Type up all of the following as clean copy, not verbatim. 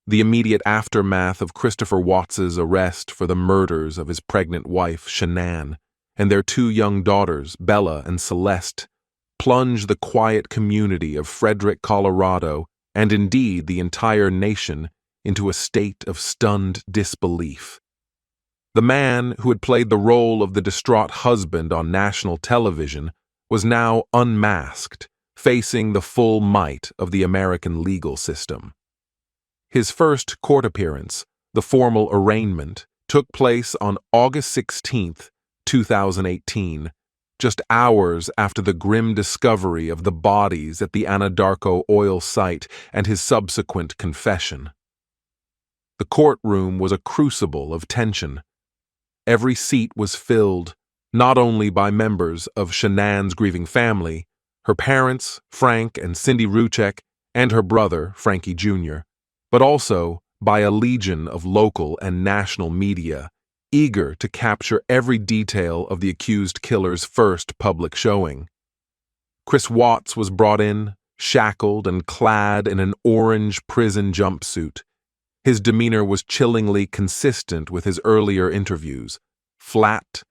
the immediate aftermath of Christopher Watts's arrest for the murders of his pregnant wife, Shanann, and their two young daughters, Bella and Celeste, plunged the quiet community of Frederick, Colorado, and indeed the entire nation, into a state of stunned disbelief. The man who had played the role of the distraught husband on national television was now unmasked, facing the full might of the American legal system. His first court appearance, the formal arraignment, took place on August 16, 2018, just hours after the grim discovery of the bodies at the Anadarko oil site and his subsequent confession. The courtroom was a crucible of tension. Every seat was filled, not only by members of Shanann's grieving family, her parents, Frank and Cindy Ruchek, and her brother, Frankie Jr., but also by a legion of local and national media, eager to capture every detail of the accused killer's first public showing. Chris Watts was brought in, shackled and clad in an orange prison jumpsuit. His demeanor was chillingly consistent with his earlier interviews, flat,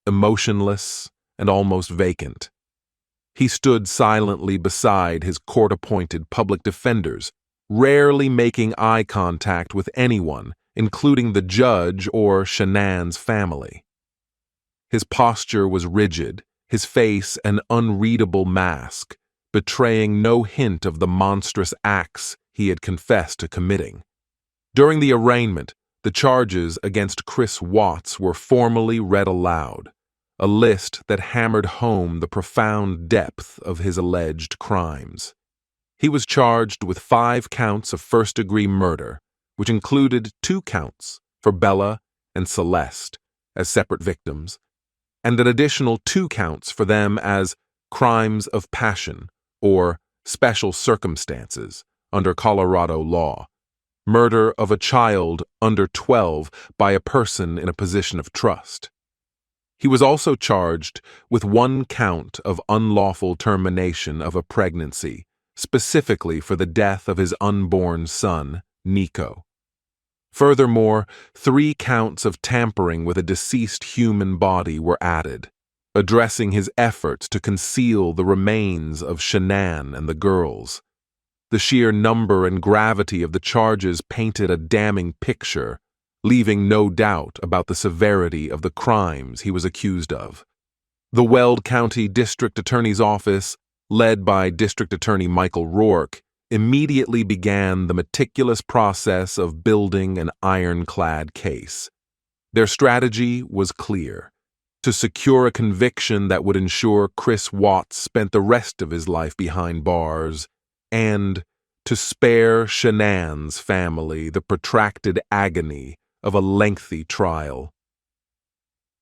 emotionless, and almost vacant. He stood silently beside his court-appointed public defenders, rarely making eye contact with anyone, including the judge or Shanann's family. His posture was rigid, his face an unreadable mask, betraying no hint of the monstrous acts he had confessed to committing. During the arraignment, the charges against Chris Watts were formally read aloud, a list that hammered home the profound depth of his alleged crimes. He was charged with 5 counts of first-degree murder, which included 2 counts for Bella and Celeste as separate victims, and an additional 2 counts for them as crimes of passion or special circumstances under Colorado law, murder of a child under 12 by a person in a position of trust. He was also charged with 1 count of unlawful termination of a pregnancy, specifically for the death of his unborn son, Nichol. Furthermore, 3 counts of tampering with a deceased human body were added, addressing his efforts to conceal the remains of Shanann and the girls. The sheer number and gravity of the charges painted a damning picture, leaving no doubt about the severity of the crimes he was accused of. The Weld County District Attorney's Office, led by District Attorney Michael Rourke, immediately began the meticulous process of building an ironclad case. Their strategy was clear: to secure a conviction that would ensure Chris Watts spent the rest of his life behind bars, and to spare Shanann's family the protracted agony of a lengthy trial.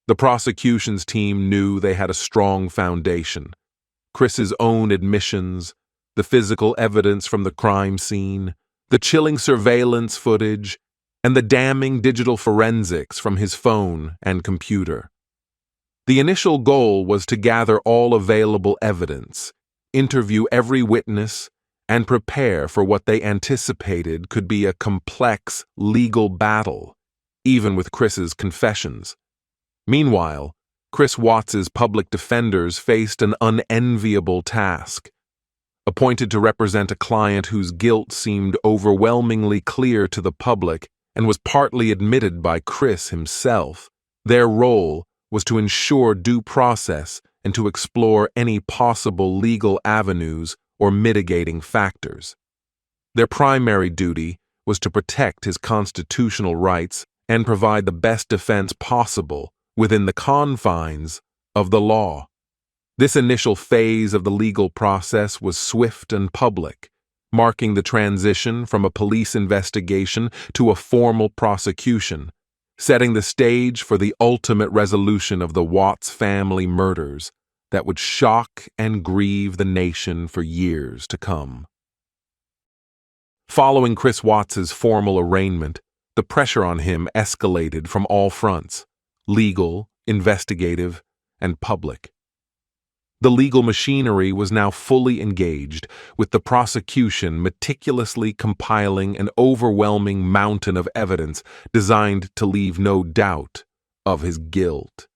The prosecution's team knew they had a strong foundation: Chris's own admissions, the physical evidence from the crime scene, the chilling surveillance footage, and the damning digital forensics from his phone and computer. The initial goal was to gather all available evidence, interview every witness, and prepare for what they anticipated could be a complex legal battle, even with Chris's confessions. Meanwhile, Chris Watts's public defenders faced an unenviable task. Appointed to represent a client whose guilt seemed overwhelmingly clear to the public and was partly admitted by Chris himself, their role was to ensure due process and to explore any possible legal avenues or mitigating factors. Their primary duty was to protect his constitutional rights and provide the best defense possible within the confines of the law. This initial phase of the legal process was swift and public, marking the transition from a police investigation to a formal prosecution, setting the stage for the ultimate resolution of the Watts family murders that would shock and grieve the nation for years to come. Following Chris Watts's formal arraignment, the pressure on him escalated from all fronts: legal, investigative, and public. The legal machinery was now fully engaged, with the prosecution meticulously compiling an overwhelming mountain of evidence designed to leave no doubt of his guilt.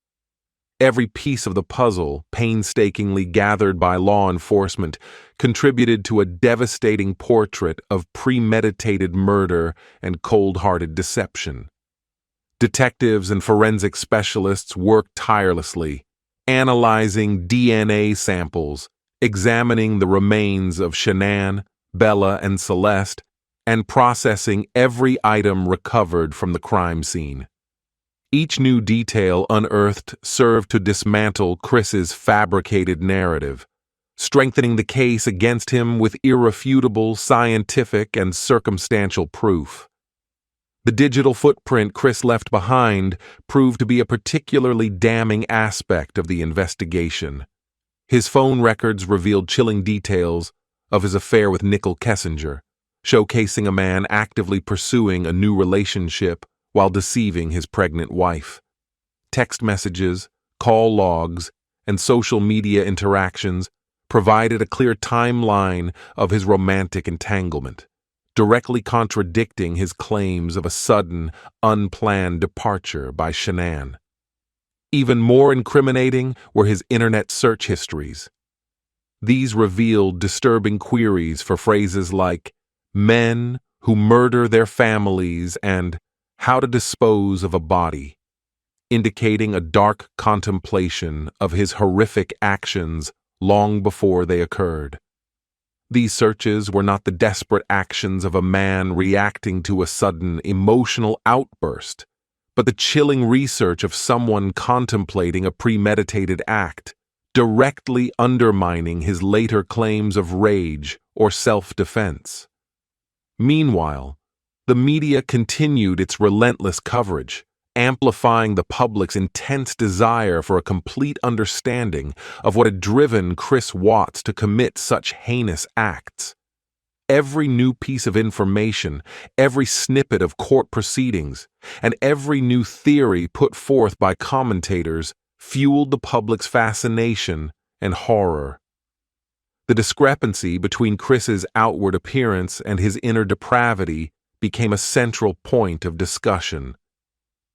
Every piece of the puzzle, painstakingly gathered by law enforcement, contributed to a devastating portrait of premeditated murder and cold-hearted deception. Detectives and forensic specialists worked tirelessly, analyzing DNA samples, examining the remains of Shanann, Bella, and Celeste, and processing every item recovered from the crime scene. Each new detail unearthed served to dismantle Chris's fabricated narrative, strengthening the case against him with irrefutable scientific and circumstantial proof. The digital footprint Chris left behind proved to be a particularly damning aspect of the investigation. His phone records revealed chilling details of his affair with Nichol Kessinger, showcasing a man actively pursuing a new relationship while deceiving his pregnant wife. Text messages, call logs, and social media interactions provided a clear timeline of his romantic entanglement, directly contradicting his claims of a sudden, unplanned departure by Shanann. Even more incriminating were his internet search histories. These revealed disturbing queries for phrases like "men who murder their families" and "how to dispose of a body," indicating a dark contemplation of his horrific actions long before they occurred. These searches were not the desperate actions of a man reacting to a sudden emotional outburst, but the chilling research of someone contemplating a premeditated act, directly undermining his later claims of rage or self-defense. Meanwhile, the media continued its relentless coverage, amplifying the public's intense desire for a complete understanding of what had driven Chris Watts to commit such heinous acts. Every new piece of information, every snippet of court proceedings, and every new theory put forth by commentators fueled the public's fascination and horror. The discrepancy between Chris's outward appearance and his inner depravity became a central point of discussion.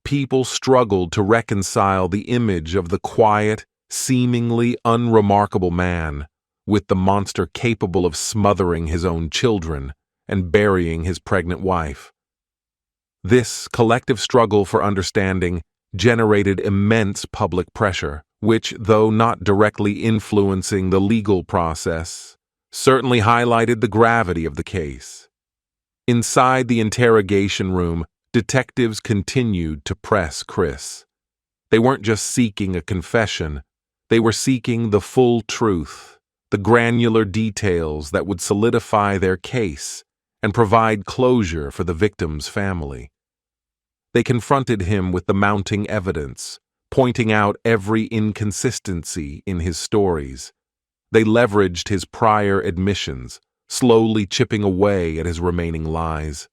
People struggled to reconcile the image of the quiet, seemingly unremarkable man with the monster capable of smothering his own children and burying his pregnant wife. This collective struggle for understanding generated immense public pressure, which, though not directly influencing the legal process, certainly highlighted the gravity of the case. Inside the interrogation room, detectives continued to press Chris. They weren't just seeking a confession, they were seeking the full truth, the granular details that would solidify their case and provide closure for the victim's family. They confronted him with the mounting evidence, pointing out every inconsistency in his stories. They leveraged his prior admissions, slowly chipping away at his remaining lies.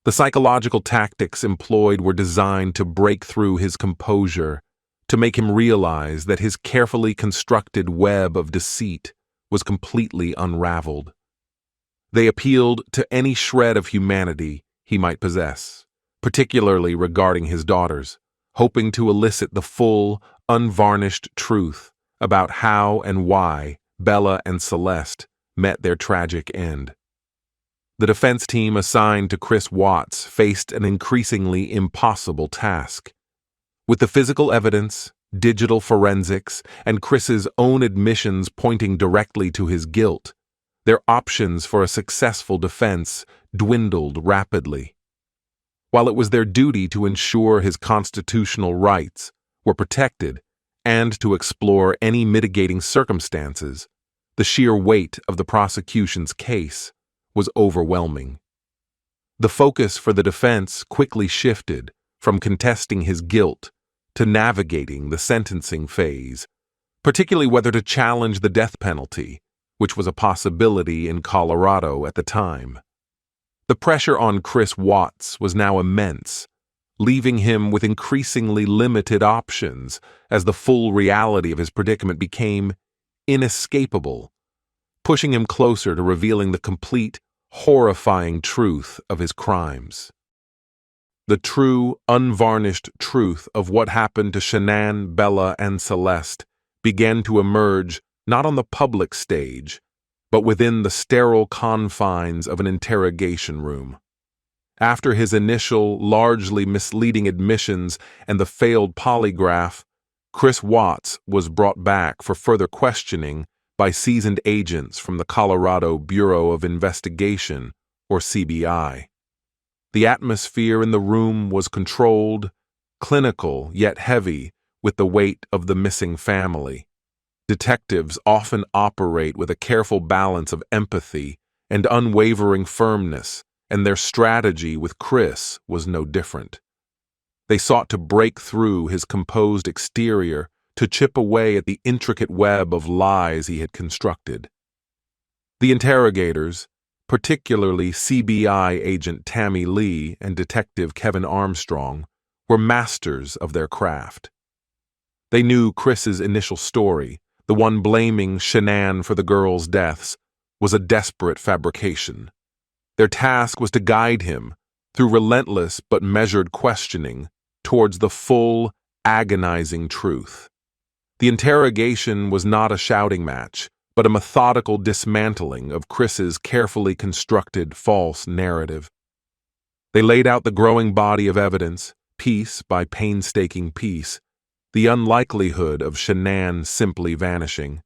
The psychological tactics employed were designed to break through his composure, to make him realize that his carefully constructed web of deceit was completely unraveled. They appealed to any shred of humanity he might possess, particularly regarding his daughters, hoping to elicit the full, unvarnished truth about how and why Bella and Celeste met their tragic end. The defense team assigned to Chris Watts faced an increasingly impossible task. With the physical evidence, digital forensics, and Chris's own admissions pointing directly to his guilt, their options for a successful defense dwindled rapidly. While it was their duty to ensure his constitutional rights were protected and to explore any mitigating circumstances, the sheer weight of the prosecution's case was overwhelming. The focus for the defense quickly shifted from contesting his guilt to navigating the sentencing phase, particularly whether to challenge the death penalty, which was a possibility in Colorado at the time. The pressure on Chris Watts was now immense, leaving him with increasingly limited options as the full reality of his predicament became inescapable, pushing him closer to revealing the complete, horrifying truth of his crimes. The true, unvarnished truth of what happened to Shanann, Bella, and Celeste began to emerge not on the public stage, but within the sterile confines of an interrogation room. After his initial, largely misleading admissions and the failed polygraph, Chris Watts was brought back for further questioning by seasoned agents from the Colorado Bureau of Investigation, or CBI. The atmosphere in the room was controlled, clinical yet heavy with the weight of the missing family. Detectives often operate with a careful balance of empathy and unwavering firmness, and their strategy with Chris was no different. They sought to break through his composed exterior to chip away at the intricate web of lies he had constructed. The interrogators, particularly CBI agent Tammy Lee and Detective Kevin Armstrong, were masters of their craft. They knew Chris's initial story, the one blaming Shanann for the girls' deaths, was a desperate fabrication. Their task was to guide him, through relentless but measured questioning, towards the full, agonizing truth. The interrogation was not a shouting match, but a methodical dismantling of Chris's carefully constructed false narrative. They laid out the growing body of evidence, piece by painstaking piece, the unlikelihood of Shanann simply vanishing,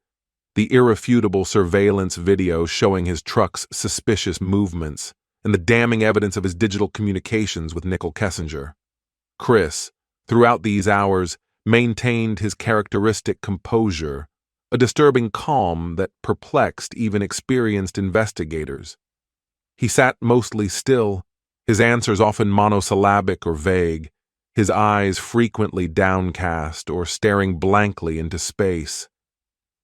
the irrefutable surveillance video showing his truck's suspicious movements, and the damning evidence of his digital communications with Nichol Kessinger. Chris, throughout these hours, maintained his characteristic composure, a disturbing calm that perplexed even experienced investigators. He sat mostly still, his answers often monosyllabic or vague, his eyes frequently downcast or staring blankly into space.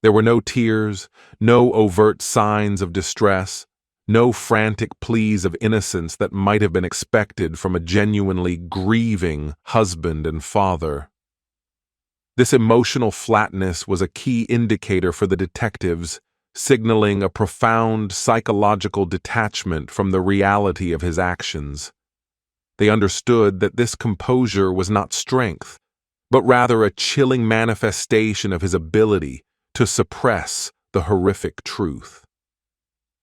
There were no tears, no overt signs of distress, no frantic pleas of innocence that might have been expected from a genuinely grieving husband and father. This emotional flatness was a key indicator for the detectives, signaling a profound psychological detachment from the reality of his actions. They understood that this composure was not strength, but rather a chilling manifestation of his ability to suppress the horrific truth.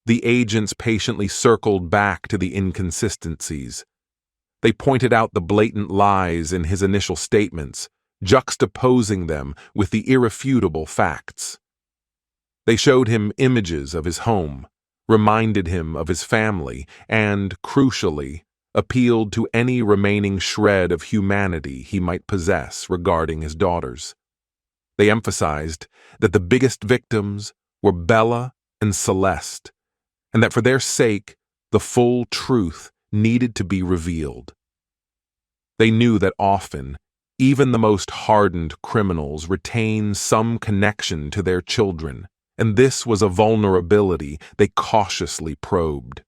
The agents patiently circled back to the inconsistencies. They pointed out the blatant lies in his initial statements, juxtaposing them with the irrefutable facts. They showed him images of his home, reminded him of his family, and, crucially, appealed to any remaining shred of humanity he might possess regarding his daughters. They emphasized that the biggest victims were Bella and Celeste, and that for their sake, the full truth needed to be revealed. They knew that often, even the most hardened criminals retain some connection to their children, and this was a vulnerability they cautiously probed.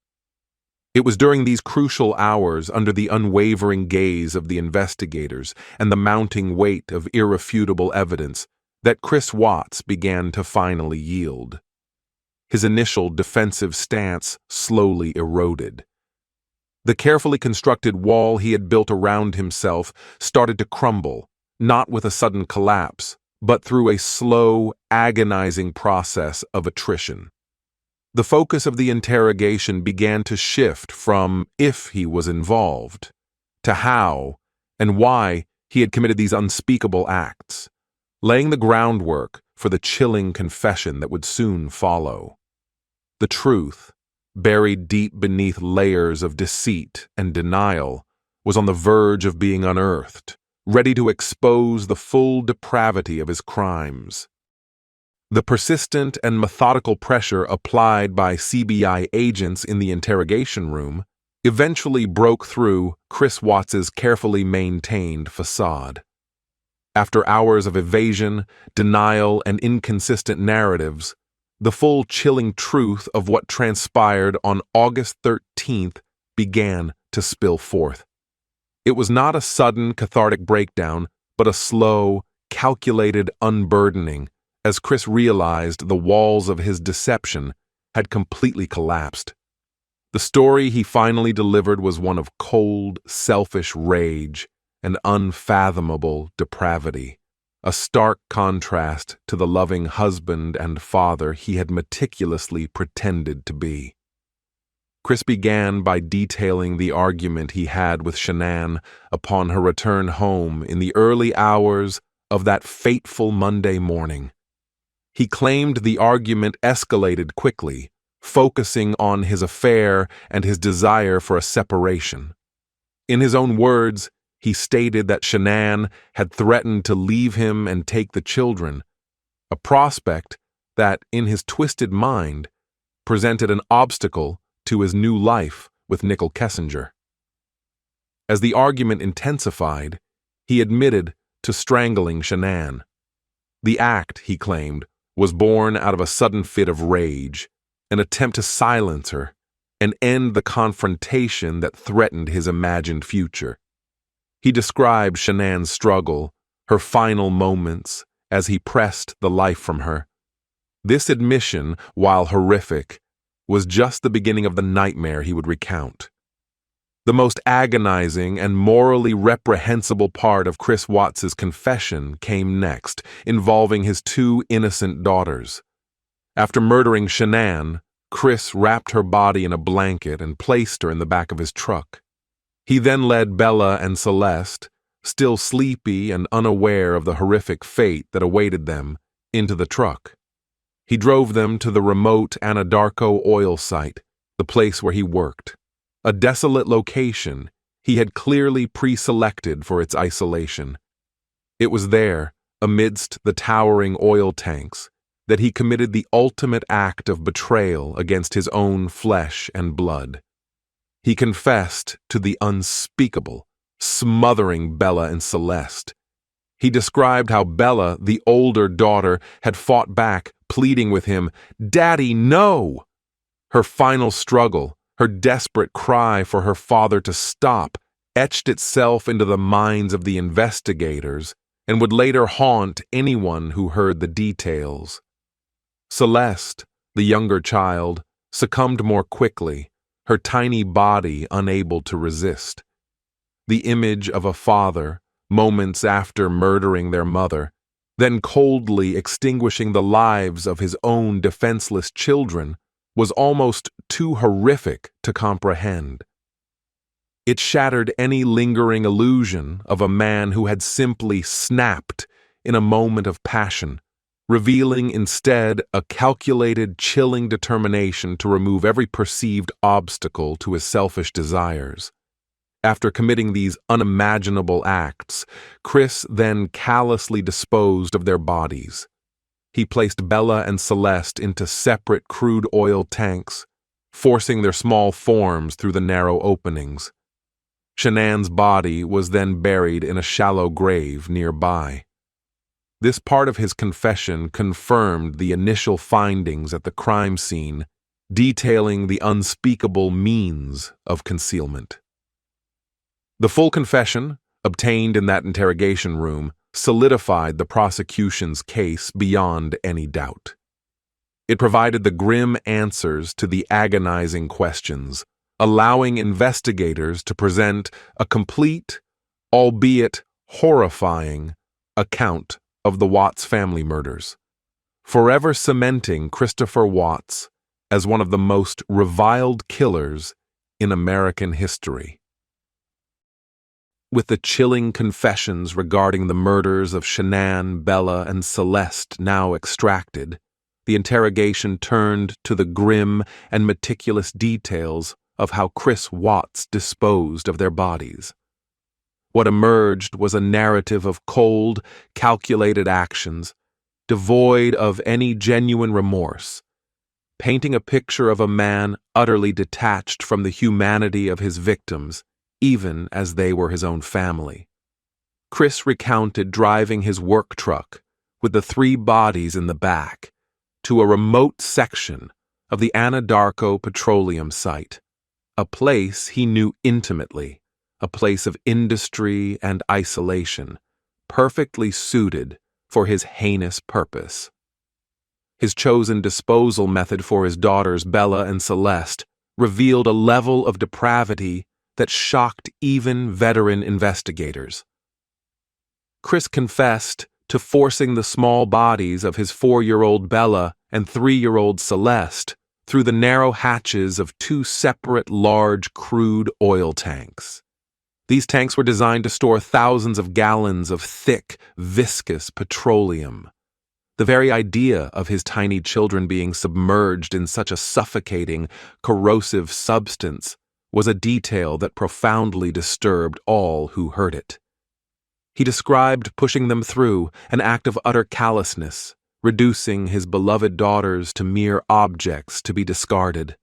It was during these crucial hours, under the unwavering gaze of the investigators and the mounting weight of irrefutable evidence, that Chris Watts began to finally yield. His initial defensive stance slowly eroded. The carefully constructed wall he had built around himself started to crumble, not with a sudden collapse, but through a slow, agonizing process of attrition. The focus of the interrogation began to shift from if he was involved to how and why he had committed these unspeakable acts, laying the groundwork for the chilling confession that would soon follow. The truth, buried deep beneath layers of deceit and denial, was on the verge of being unearthed, ready to expose the full depravity of his crimes. The persistent and methodical pressure applied by CBI agents in the interrogation room eventually broke through Chris Watts's carefully maintained facade. After hours of evasion, denial, and inconsistent narratives, the full chilling truth of what transpired on August 13th began to spill forth. It was not a sudden, cathartic breakdown, but a slow, calculated unburdening, as Chris realized the walls of his deception had completely collapsed. The story he finally delivered was one of cold, selfish rage and unfathomable depravity, a stark contrast to the loving husband and father he had meticulously pretended to be. Chris began by detailing the argument he had with Shanann upon her return home in the early hours of that fateful Monday morning. He claimed the argument escalated quickly, focusing on his affair and his desire for a separation. In his own words, he stated that Shanann had threatened to leave him and take the children, a prospect that, in his twisted mind, presented an obstacle to his new life with Nichol Kessinger. As the argument intensified, he admitted to strangling Shanann. The act, he claimed, was born out of a sudden fit of rage, an attempt to silence her and end the confrontation that threatened his imagined future. He described Shanann's struggle, her final moments, as he pressed the life from her. This admission, while horrific, was just the beginning of the nightmare he would recount. The most agonizing and morally reprehensible part of Chris Watts's confession came next, involving his two innocent daughters. After murdering Shanann, Chris wrapped her body in a blanket and placed her in the back of his truck. He then led Bella and Celeste, still sleepy and unaware of the horrific fate that awaited them, into the truck. He drove them to the remote Anadarko oil site, the place where he worked, a desolate location he had clearly pre-selected for its isolation. It was there, amidst the towering oil tanks, that he committed the ultimate act of betrayal against his own flesh and blood. He confessed to the unspeakable, smothering Bella and Celeste. He described how Bella, the older daughter, had fought back, pleading with him, "Daddy, no!" Her final struggle, her desperate cry for her father to stop, etched itself into the minds of the investigators and would later haunt anyone who heard the details. Celeste, the younger child, succumbed more quickly, her tiny body unable to resist. The image of a father, moments after murdering their mother, then coldly extinguishing the lives of his own defenseless children, was almost too horrific to comprehend. It shattered any lingering illusion of a man who had simply snapped in a moment of passion, revealing instead a calculated, chilling determination to remove every perceived obstacle to his selfish desires. After committing these unimaginable acts, Chris then callously disposed of their bodies. He placed Bella and Celeste into separate crude oil tanks, forcing their small forms through the narrow openings. Shanann's body was then buried in a shallow grave nearby. This part of his confession confirmed the initial findings at the crime scene, detailing the unspeakable means of concealment. The full confession, obtained in that interrogation room, solidified the prosecution's case beyond any doubt. It provided the grim answers to the agonizing questions, allowing investigators to present a complete, albeit horrifying, account of the Watts family murders, forever cementing Christopher Watts as one of the most reviled killers in American history. With the chilling confessions regarding the murders of Shanann, Bella, and Celeste now extracted, the interrogation turned to the grim and meticulous details of how Chris Watts disposed of their bodies. What emerged was a narrative of cold, calculated actions, devoid of any genuine remorse, painting a picture of a man utterly detached from the humanity of his victims, even as they were his own family. Chris recounted driving his work truck, with the 3 bodies in the back, to a remote section of the Anadarko petroleum site, a place he knew intimately, a place of industry and isolation, perfectly suited for his heinous purpose. His chosen disposal method for his daughters Bella and Celeste revealed a level of depravity that shocked even veteran investigators. Chris confessed to forcing the small bodies of his 4-year-old Bella and 3-year-old Celeste through the narrow hatches of 2 separate large crude oil tanks. These tanks were designed to store thousands of gallons of thick, viscous petroleum. The very idea of his tiny children being submerged in such a suffocating, corrosive substance was a detail that profoundly disturbed all who heard it. He described pushing them through an act of utter callousness, reducing his beloved daughters to mere objects to be discarded.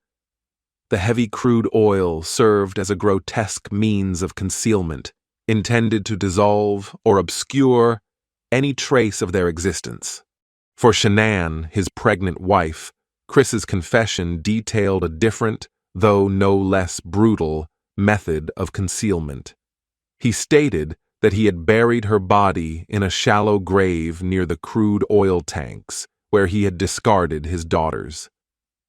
The heavy crude oil served as a grotesque means of concealment, intended to dissolve or obscure any trace of their existence. For Shanann, his pregnant wife, Chris's confession detailed a different, though no less brutal, method of concealment. He stated that he had buried her body in a shallow grave near the crude oil tanks where he had discarded his daughters.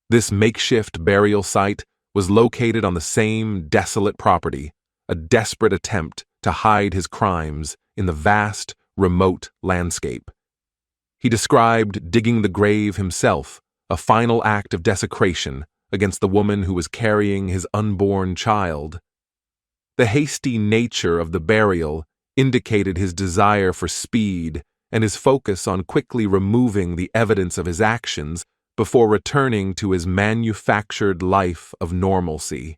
This makeshift burial site was located on the same desolate property, a desperate attempt to hide his crimes in the vast, remote landscape. He described digging the grave himself, a final act of desecration against the woman who was carrying his unborn child. The hasty nature of the burial indicated his desire for speed and his focus on quickly removing the evidence of his actions before returning to his manufactured life of normalcy.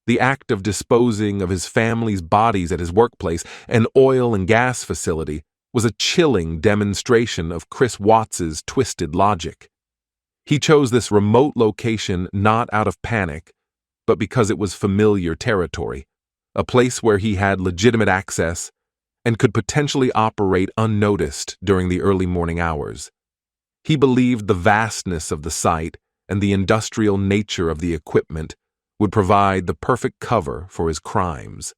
The act of disposing of his family's bodies at his workplace, an oil and gas facility, was a chilling demonstration of Chris Watts's twisted logic. He chose this remote location not out of panic, but because it was familiar territory, a place where he had legitimate access and could potentially operate unnoticed during the early morning hours. He believed the vastness of the site and the industrial nature of the equipment would provide the perfect cover for his crimes.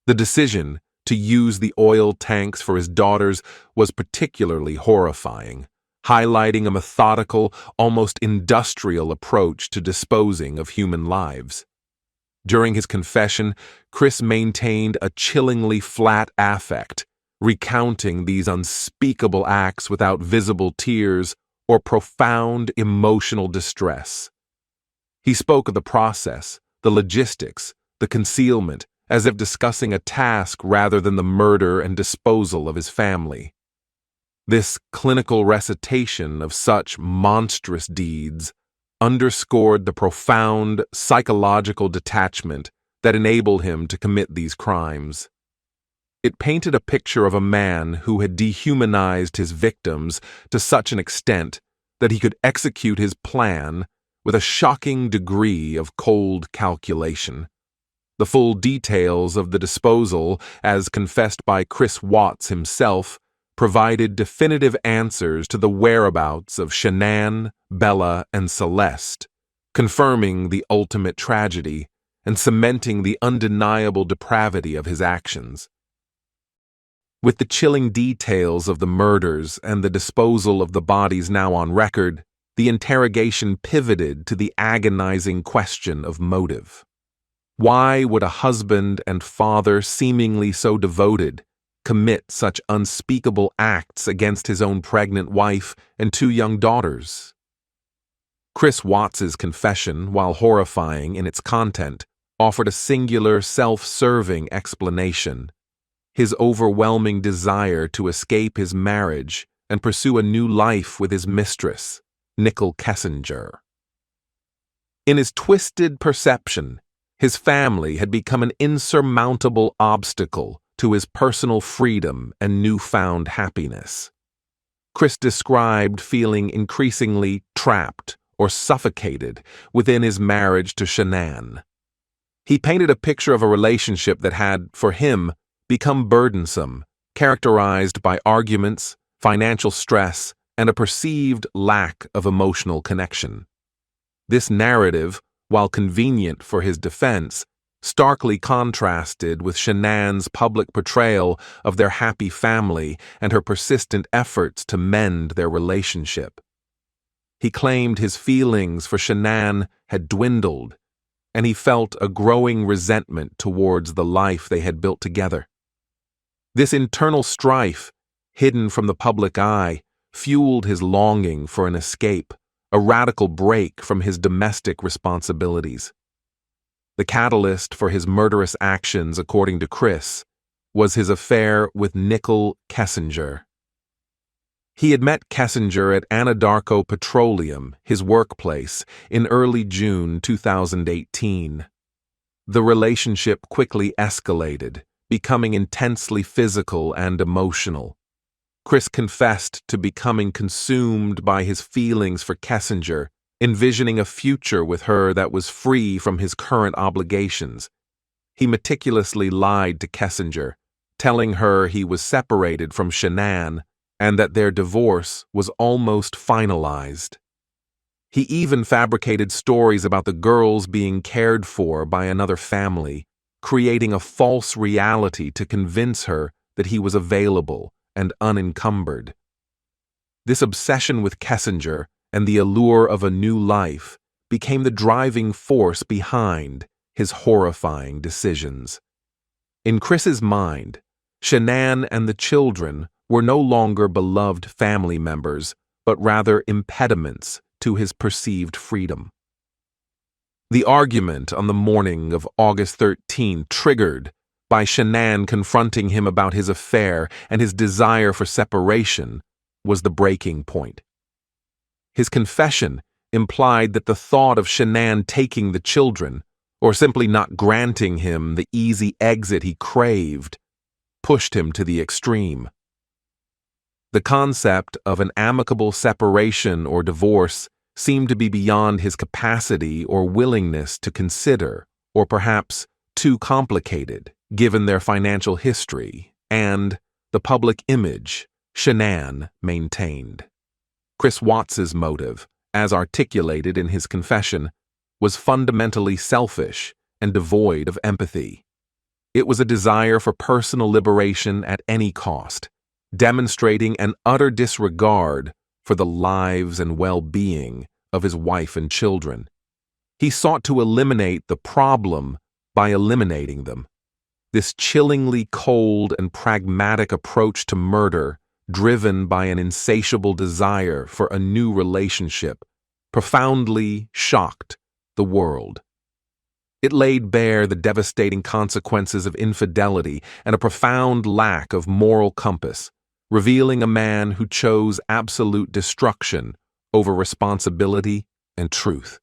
The decision to use the oil tanks for his daughters was particularly horrifying, highlighting a methodical, almost industrial approach to disposing of human lives. During his confession, Chris maintained a chillingly flat affect, recounting these unspeakable acts without visible tears or profound emotional distress. He spoke of the process, the logistics, the concealment, as if discussing a task rather than the murder and disposal of his family. This clinical recitation of such monstrous deeds underscored the profound psychological detachment that enabled him to commit these crimes. It painted a picture of a man who had dehumanized his victims to such an extent that he could execute his plan with a shocking degree of cold calculation. The full details of the disposal, as confessed by Chris Watts himself, provided definitive answers to the whereabouts of Shanann, Bella, and Celeste, confirming the ultimate tragedy and cementing the undeniable depravity of his actions. With the chilling details of the murders and the disposal of the bodies now on record, the interrogation pivoted to the agonizing question of motive. Why would a husband and father seemingly so devoted commit such unspeakable acts against his own pregnant wife and 2 young daughters? Chris Watts's confession, while horrifying in its content, offered a singular, self-serving explanation: his overwhelming desire to escape his marriage and pursue a new life with his mistress, Nichol Kessinger. In his twisted perception, his family had become an insurmountable obstacle to his personal freedom and newfound happiness. Chris described feeling increasingly trapped or suffocated within his marriage to Shanann. He painted a picture of a relationship that had, for him, become burdensome, characterized by arguments, financial stress, and a perceived lack of emotional connection. This narrative, while convenient for his defense, starkly contrasted with Shanann's public portrayal of their happy family and her persistent efforts to mend their relationship. He claimed his feelings for Shanann had dwindled, and he felt a growing resentment towards the life they had built together. This internal strife, hidden from the public eye, fueled his longing for an escape, a radical break from his domestic responsibilities. The catalyst for his murderous actions, according to Chris, was his affair with Nichol Kessinger. He had met Kessinger at Anadarko Petroleum, his workplace, in early June 2018. The relationship quickly escalated, becoming intensely physical and emotional. Chris confessed to becoming consumed by his feelings for Kessinger, envisioning a future with her that was free from his current obligations. He meticulously lied to Kessinger, telling her he was separated from Shanann and that their divorce was almost finalized. He even fabricated stories about the girls being cared for by another family, creating a false reality to convince her that he was available and unencumbered. This obsession with Kessinger and the allure of a new life became the driving force behind his horrifying decisions. In Chris's mind, Shanann and the children were no longer beloved family members, but rather impediments to his perceived freedom. The argument on the morning of August 13, triggered by Shanann confronting him about his affair and his desire for separation, was the breaking point. His confession implied that the thought of Shanann taking the children, or simply not granting him the easy exit he craved, pushed him to the extreme. The concept of an amicable separation or divorce seemed to be beyond his capacity or willingness to consider, or perhaps too complicated, given their financial history and the public image Shanann maintained. Chris Watts's motive, as articulated in his confession, was fundamentally selfish and devoid of empathy. It was a desire for personal liberation at any cost, demonstrating an utter disregard for the lives and well-being of his wife and children. He sought to eliminate the problem by eliminating them. This chillingly cold and pragmatic approach to murder, driven by an insatiable desire for a new relationship, profoundly shocked the world. It laid bare the devastating consequences of infidelity and a profound lack of moral compass, revealing a man who chose absolute destruction over responsibility and truth.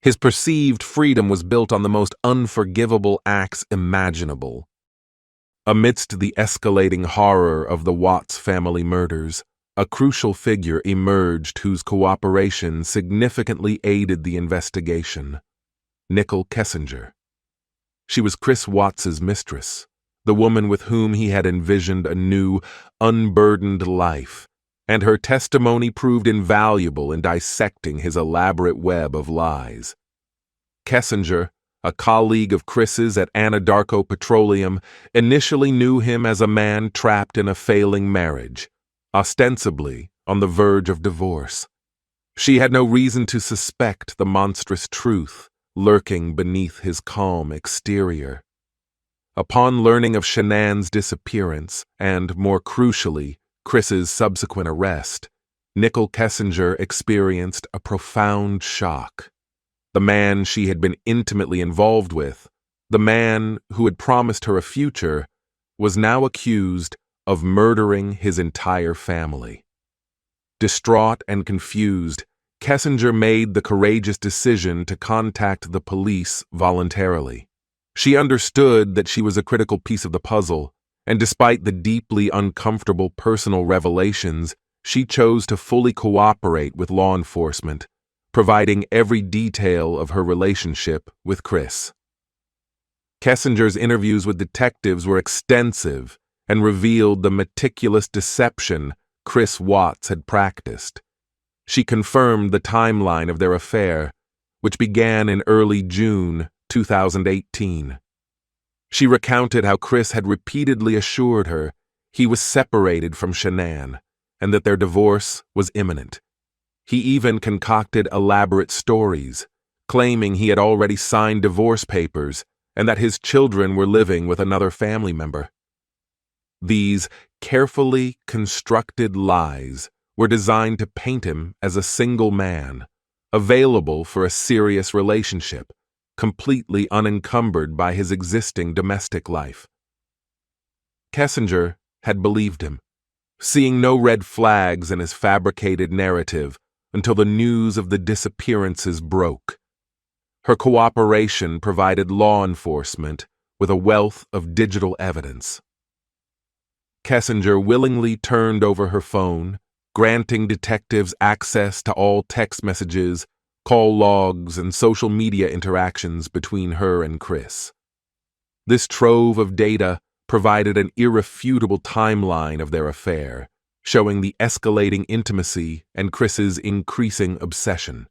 His perceived freedom was built on the most unforgivable acts imaginable. Amidst the escalating horror of the Watts family murders, a crucial figure emerged whose cooperation significantly aided the investigation: Nichol Kessinger. She was Chris Watts's mistress, the woman with whom he had envisioned a new, unburdened life, and her testimony proved invaluable in dissecting his elaborate web of lies. Kessinger, a colleague of Chris's at Anadarko Petroleum, initially knew him as a man trapped in a failing marriage, ostensibly on the verge of divorce. She had no reason to suspect the monstrous truth lurking beneath his calm exterior. Upon learning of Shanann's disappearance, and more crucially, Chris's subsequent arrest, Nichol Kessinger experienced a profound shock. The man she had been intimately involved with, the man who had promised her a future, was now accused of murdering his entire family. Distraught and confused, Kessinger made the courageous decision to contact the police voluntarily. She understood that she was a critical piece of the puzzle, and despite the deeply uncomfortable personal revelations, she chose to fully cooperate with law enforcement, providing every detail of her relationship with Chris. Kessinger's interviews with detectives were extensive and revealed the meticulous deception Chris Watts had practiced. She confirmed the timeline of their affair, which began in early June 2018. She recounted how Chris had repeatedly assured her he was separated from Shanann and that their divorce was imminent. He even concocted elaborate stories, claiming he had already signed divorce papers and that his children were living with another family member. These carefully constructed lies were designed to paint him as a single man, available for a serious relationship, completely unencumbered by his existing domestic life. Kessinger had believed him, seeing no red flags in his fabricated narrative until the news of the disappearances broke. Her cooperation provided law enforcement with a wealth of digital evidence. Kessinger willingly turned over her phone, granting detectives access to all text messages, call logs, and social media interactions between her and Chris. This trove of data provided an irrefutable timeline of their affair, showing the escalating intimacy and Chris's increasing obsession.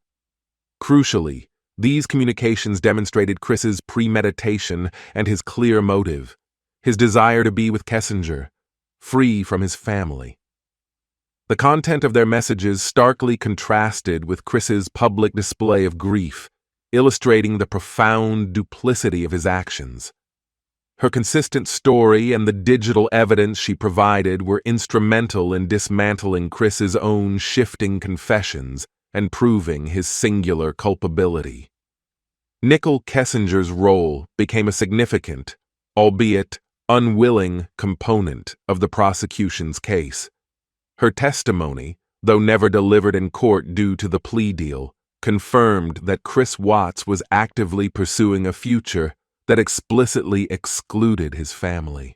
Crucially, these communications demonstrated Chris's premeditation and his clear motive, his desire to be with Kessinger, free from his family. The content of their messages starkly contrasted with Chris's public display of grief, illustrating the profound duplicity of his actions. Her consistent story and the digital evidence she provided were instrumental in dismantling Chris's own shifting confessions and proving his singular culpability. Nichol Kessinger's role became a significant, albeit unwilling, component of the prosecution's case. Her testimony, though never delivered in court due to the plea deal, confirmed that Chris Watts was actively pursuing a future that explicitly excluded his family.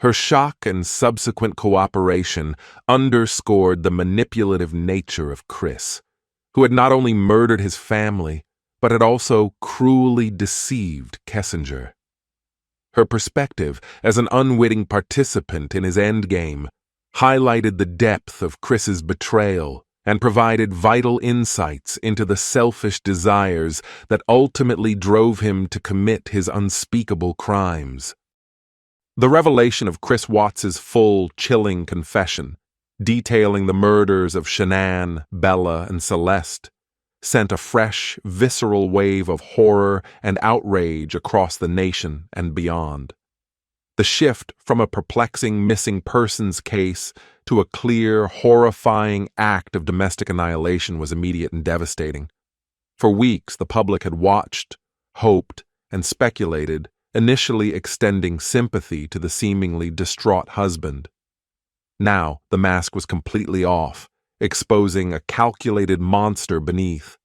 Her shock and subsequent cooperation underscored the manipulative nature of Chris, who had not only murdered his family, but had also cruelly deceived Kessinger. Her perspective as an unwitting participant in his endgame highlighted the depth of Chris's betrayal and provided vital insights into the selfish desires that ultimately drove him to commit his unspeakable crimes. The revelation of Chris Watts's full, chilling confession, detailing the murders of Shanann, Bella, and Celeste, sent a fresh, visceral wave of horror and outrage across the nation and beyond. The shift from a perplexing missing persons case to a clear, horrifying act of domestic annihilation was immediate and devastating. For weeks, the public had watched, hoped, and speculated, initially extending sympathy to the seemingly distraught husband. Now, the mask was completely off, exposing a calculated monster beneath.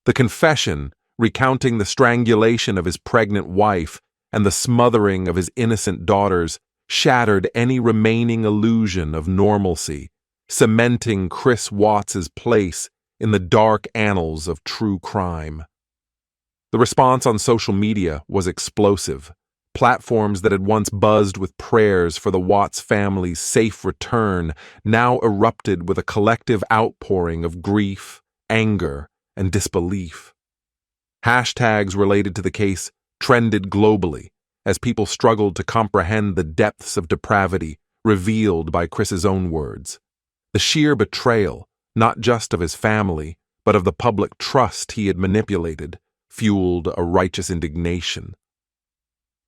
The confession, recounting the strangulation of his pregnant wife and the smothering of his innocent daughters, shattered any remaining illusion of normalcy, cementing Chris Watts's place in the dark annals of true crime. The response on social media was explosive. Platforms that had once buzzed with prayers for the Watts family's safe return now erupted with a collective outpouring of grief, anger, and disbelief. Hashtags related to the case trended globally as people struggled to comprehend the depths of depravity revealed by Chris's own words. The sheer betrayal, not just of his family, but of the public trust he had manipulated, fueled a righteous indignation.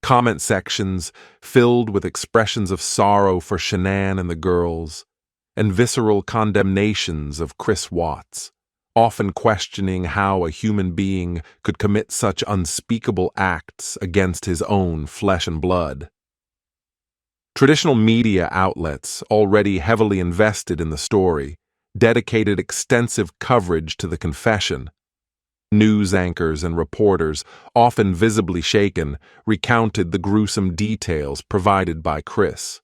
Comment sections filled with expressions of sorrow for Shanann and the girls, and visceral condemnations of Chris Watts, often questioning how a human being could commit such unspeakable acts against his own flesh and blood. Traditional media outlets, already heavily invested in the story, dedicated extensive coverage to the confession. News anchors and reporters, often visibly shaken, recounted the gruesome details provided by Chris.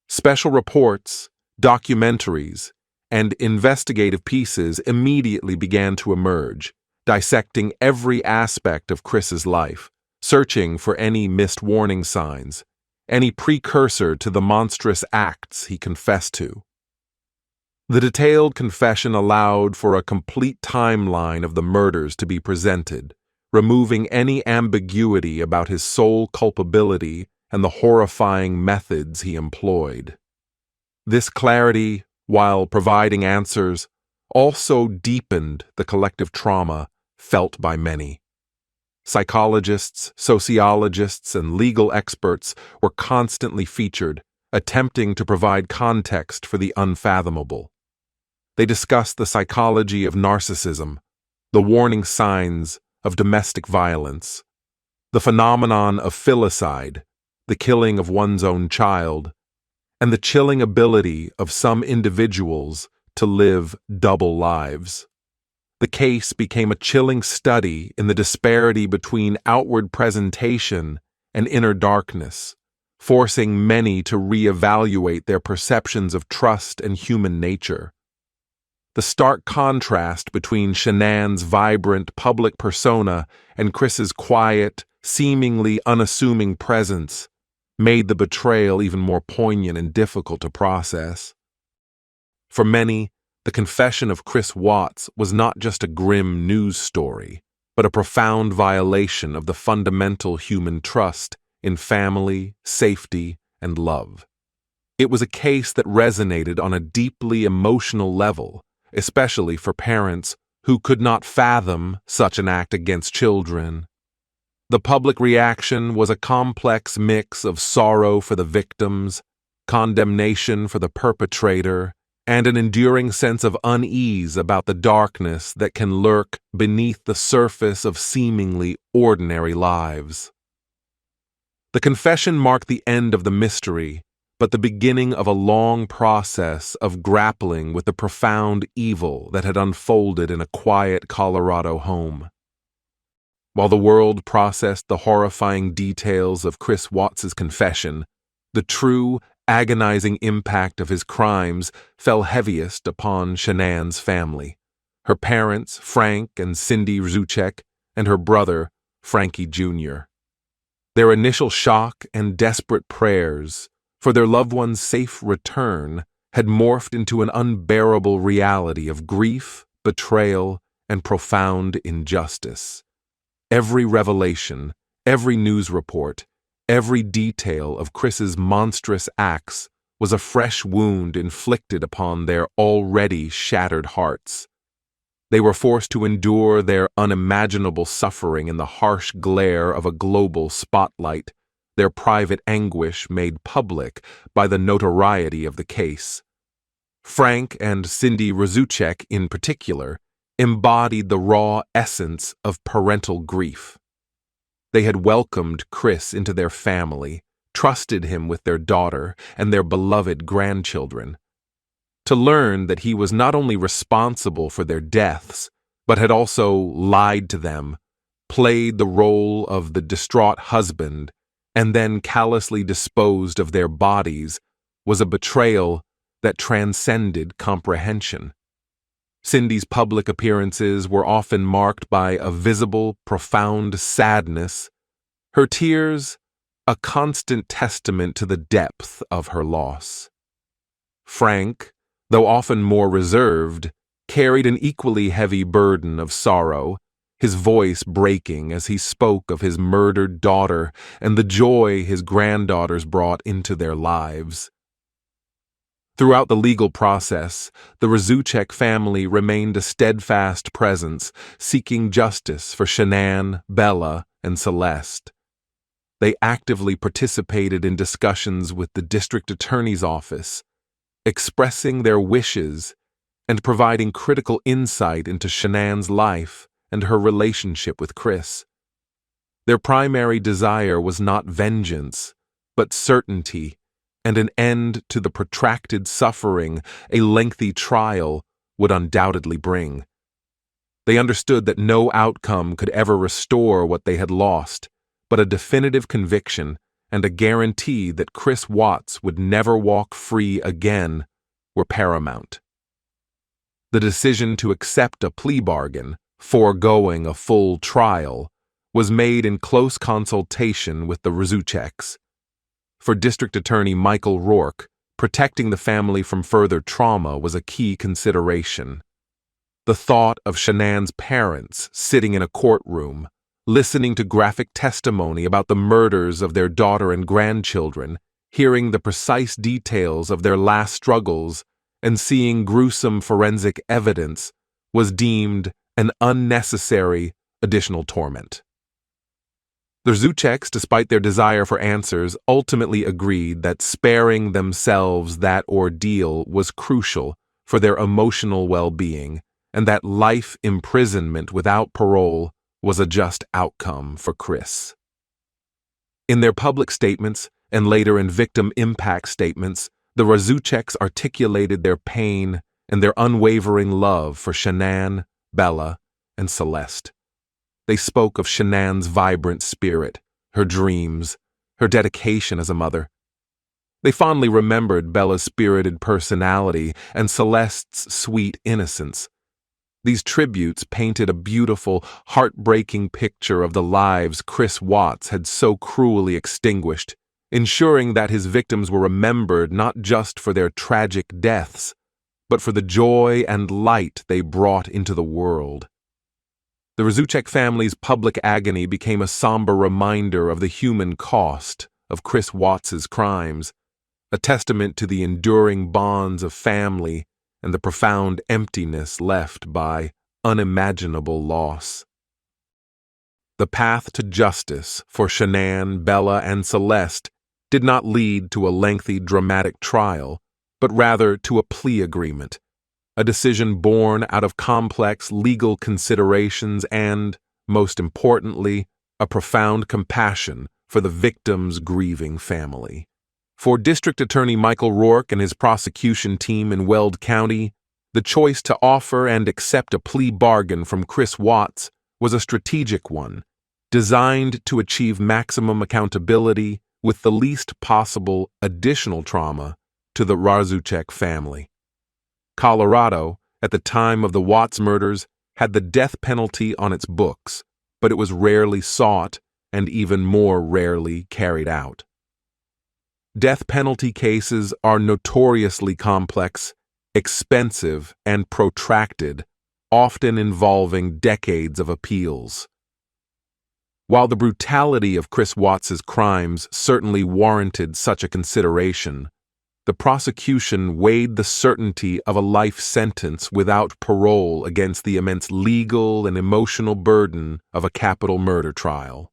Special reports, documentaries, and investigative pieces immediately began to emerge, dissecting every aspect of Chris's life, searching for any missed warning signs, any precursor to the monstrous acts he confessed to. The detailed confession allowed for a complete timeline of the murders to be presented, removing any ambiguity about his sole culpability and the horrifying methods he employed. This clarity, while providing answers, also deepened the collective trauma felt by many. Psychologists, sociologists, and legal experts were constantly featured, attempting to provide context for the unfathomable. They discussed the psychology of narcissism, the warning signs of domestic violence, the phenomenon of filicide, the killing of one's own child, and the chilling ability of some individuals to live double lives. The case became a chilling study in the disparity between outward presentation and inner darkness, forcing many to reevaluate their perceptions of trust and human nature. The stark contrast between Shanann's vibrant public persona and Chris's quiet, seemingly unassuming presence made the betrayal even more poignant and difficult to process. For many, the confession of Chris Watts was not just a grim news story, but a profound violation of the fundamental human trust in family, safety, and love. It was a case that resonated on a deeply emotional level, especially for parents who could not fathom such an act against children. The public reaction was a complex mix of sorrow for the victims, condemnation for the perpetrator, and an enduring sense of unease about the darkness that can lurk beneath the surface of seemingly ordinary lives. The confession marked the end of the mystery, but the beginning of a long process of grappling with the profound evil that had unfolded in a quiet Colorado home. While the world processed the horrifying details of Chris Watts's confession, the true, agonizing impact of his crimes fell heaviest upon Shanann's family, her parents, Frank and Cindy Rzucek, and her brother, Frankie Jr. Their initial shock and desperate prayers for their loved one's safe return had morphed into an unbearable reality of grief, betrayal, and profound injustice. Every revelation, every news report, every detail of Chris's monstrous acts was a fresh wound inflicted upon their already shattered hearts. They were forced to endure their unimaginable suffering in the harsh glare of a global spotlight, their private anguish made public by the notoriety of the case. Frank and Cindy Rzucek, in particular, embodied the raw essence of parental grief. They had welcomed Chris into their family, trusted him with their daughter and their beloved grandchildren. To learn that he was not only responsible for their deaths, but had also lied to them, played the role of the distraught husband, and then callously disposed of their bodies, was a betrayal that transcended comprehension. Cindy's public appearances were often marked by a visible, profound sadness, her tears a constant testament to the depth of her loss. Frank, though often more reserved, carried an equally heavy burden of sorrow, his voice breaking as he spoke of his murdered daughter and the joy his granddaughters brought into their lives. Throughout the legal process, the Rzucek family remained a steadfast presence, seeking justice for Shanann, Bella, and Celeste. They actively participated in discussions with the district attorney's office, expressing their wishes and providing critical insight into Shanann's life and her relationship with Chris. Their primary desire was not vengeance, but certainty and an end to the protracted suffering a lengthy trial would undoubtedly bring. They understood that no outcome could ever restore what they had lost, but a definitive conviction and a guarantee that Chris Watts would never walk free again were paramount. The decision to accept a plea bargain, foregoing a full trial, was made in close consultation with the Rzuceks. For District Attorney Michael Rourke, protecting the family from further trauma was a key consideration. The thought of Shanann's parents sitting in a courtroom, listening to graphic testimony about the murders of their daughter and grandchildren, hearing the precise details of their last struggles, and seeing gruesome forensic evidence was deemed an unnecessary additional torment. The Rzuceks, despite their desire for answers, ultimately agreed that sparing themselves that ordeal was crucial for their emotional well-being, and that life imprisonment without parole was a just outcome for Chris. In their public statements, and later in victim impact statements, the Rzuceks articulated their pain and their unwavering love for Shanann, Bella, and Celeste. They spoke of Shanann's vibrant spirit, her dreams, her dedication as a mother. They fondly remembered Bella's spirited personality and Celeste's sweet innocence. These tributes painted a beautiful, heartbreaking picture of the lives Chris Watts had so cruelly extinguished, ensuring that his victims were remembered not just for their tragic deaths, but for the joy and light they brought into the world. The Rzucek family's public agony became a somber reminder of the human cost of Chris Watts's crimes, a testament to the enduring bonds of family and the profound emptiness left by unimaginable loss. The path to justice for Shanann, Bella, and Celeste did not lead to a lengthy, dramatic trial, but rather to a plea agreement, a decision born out of complex legal considerations and, most importantly, a profound compassion for the victim's grieving family. For District Attorney Michael Rourke and his prosecution team in Weld County, the choice to offer and accept a plea bargain from Chris Watts was a strategic one, designed to achieve maximum accountability with the least possible additional trauma to the Rzucek family. Colorado, at the time of the Watts murders, had the death penalty on its books, but it was rarely sought and even more rarely carried out. Death penalty cases are notoriously complex, expensive, and protracted, often involving decades of appeals. While the brutality of Chris Watts's crimes certainly warranted such a consideration, the prosecution weighed the certainty of a life sentence without parole against the immense legal and emotional burden of a capital murder trial.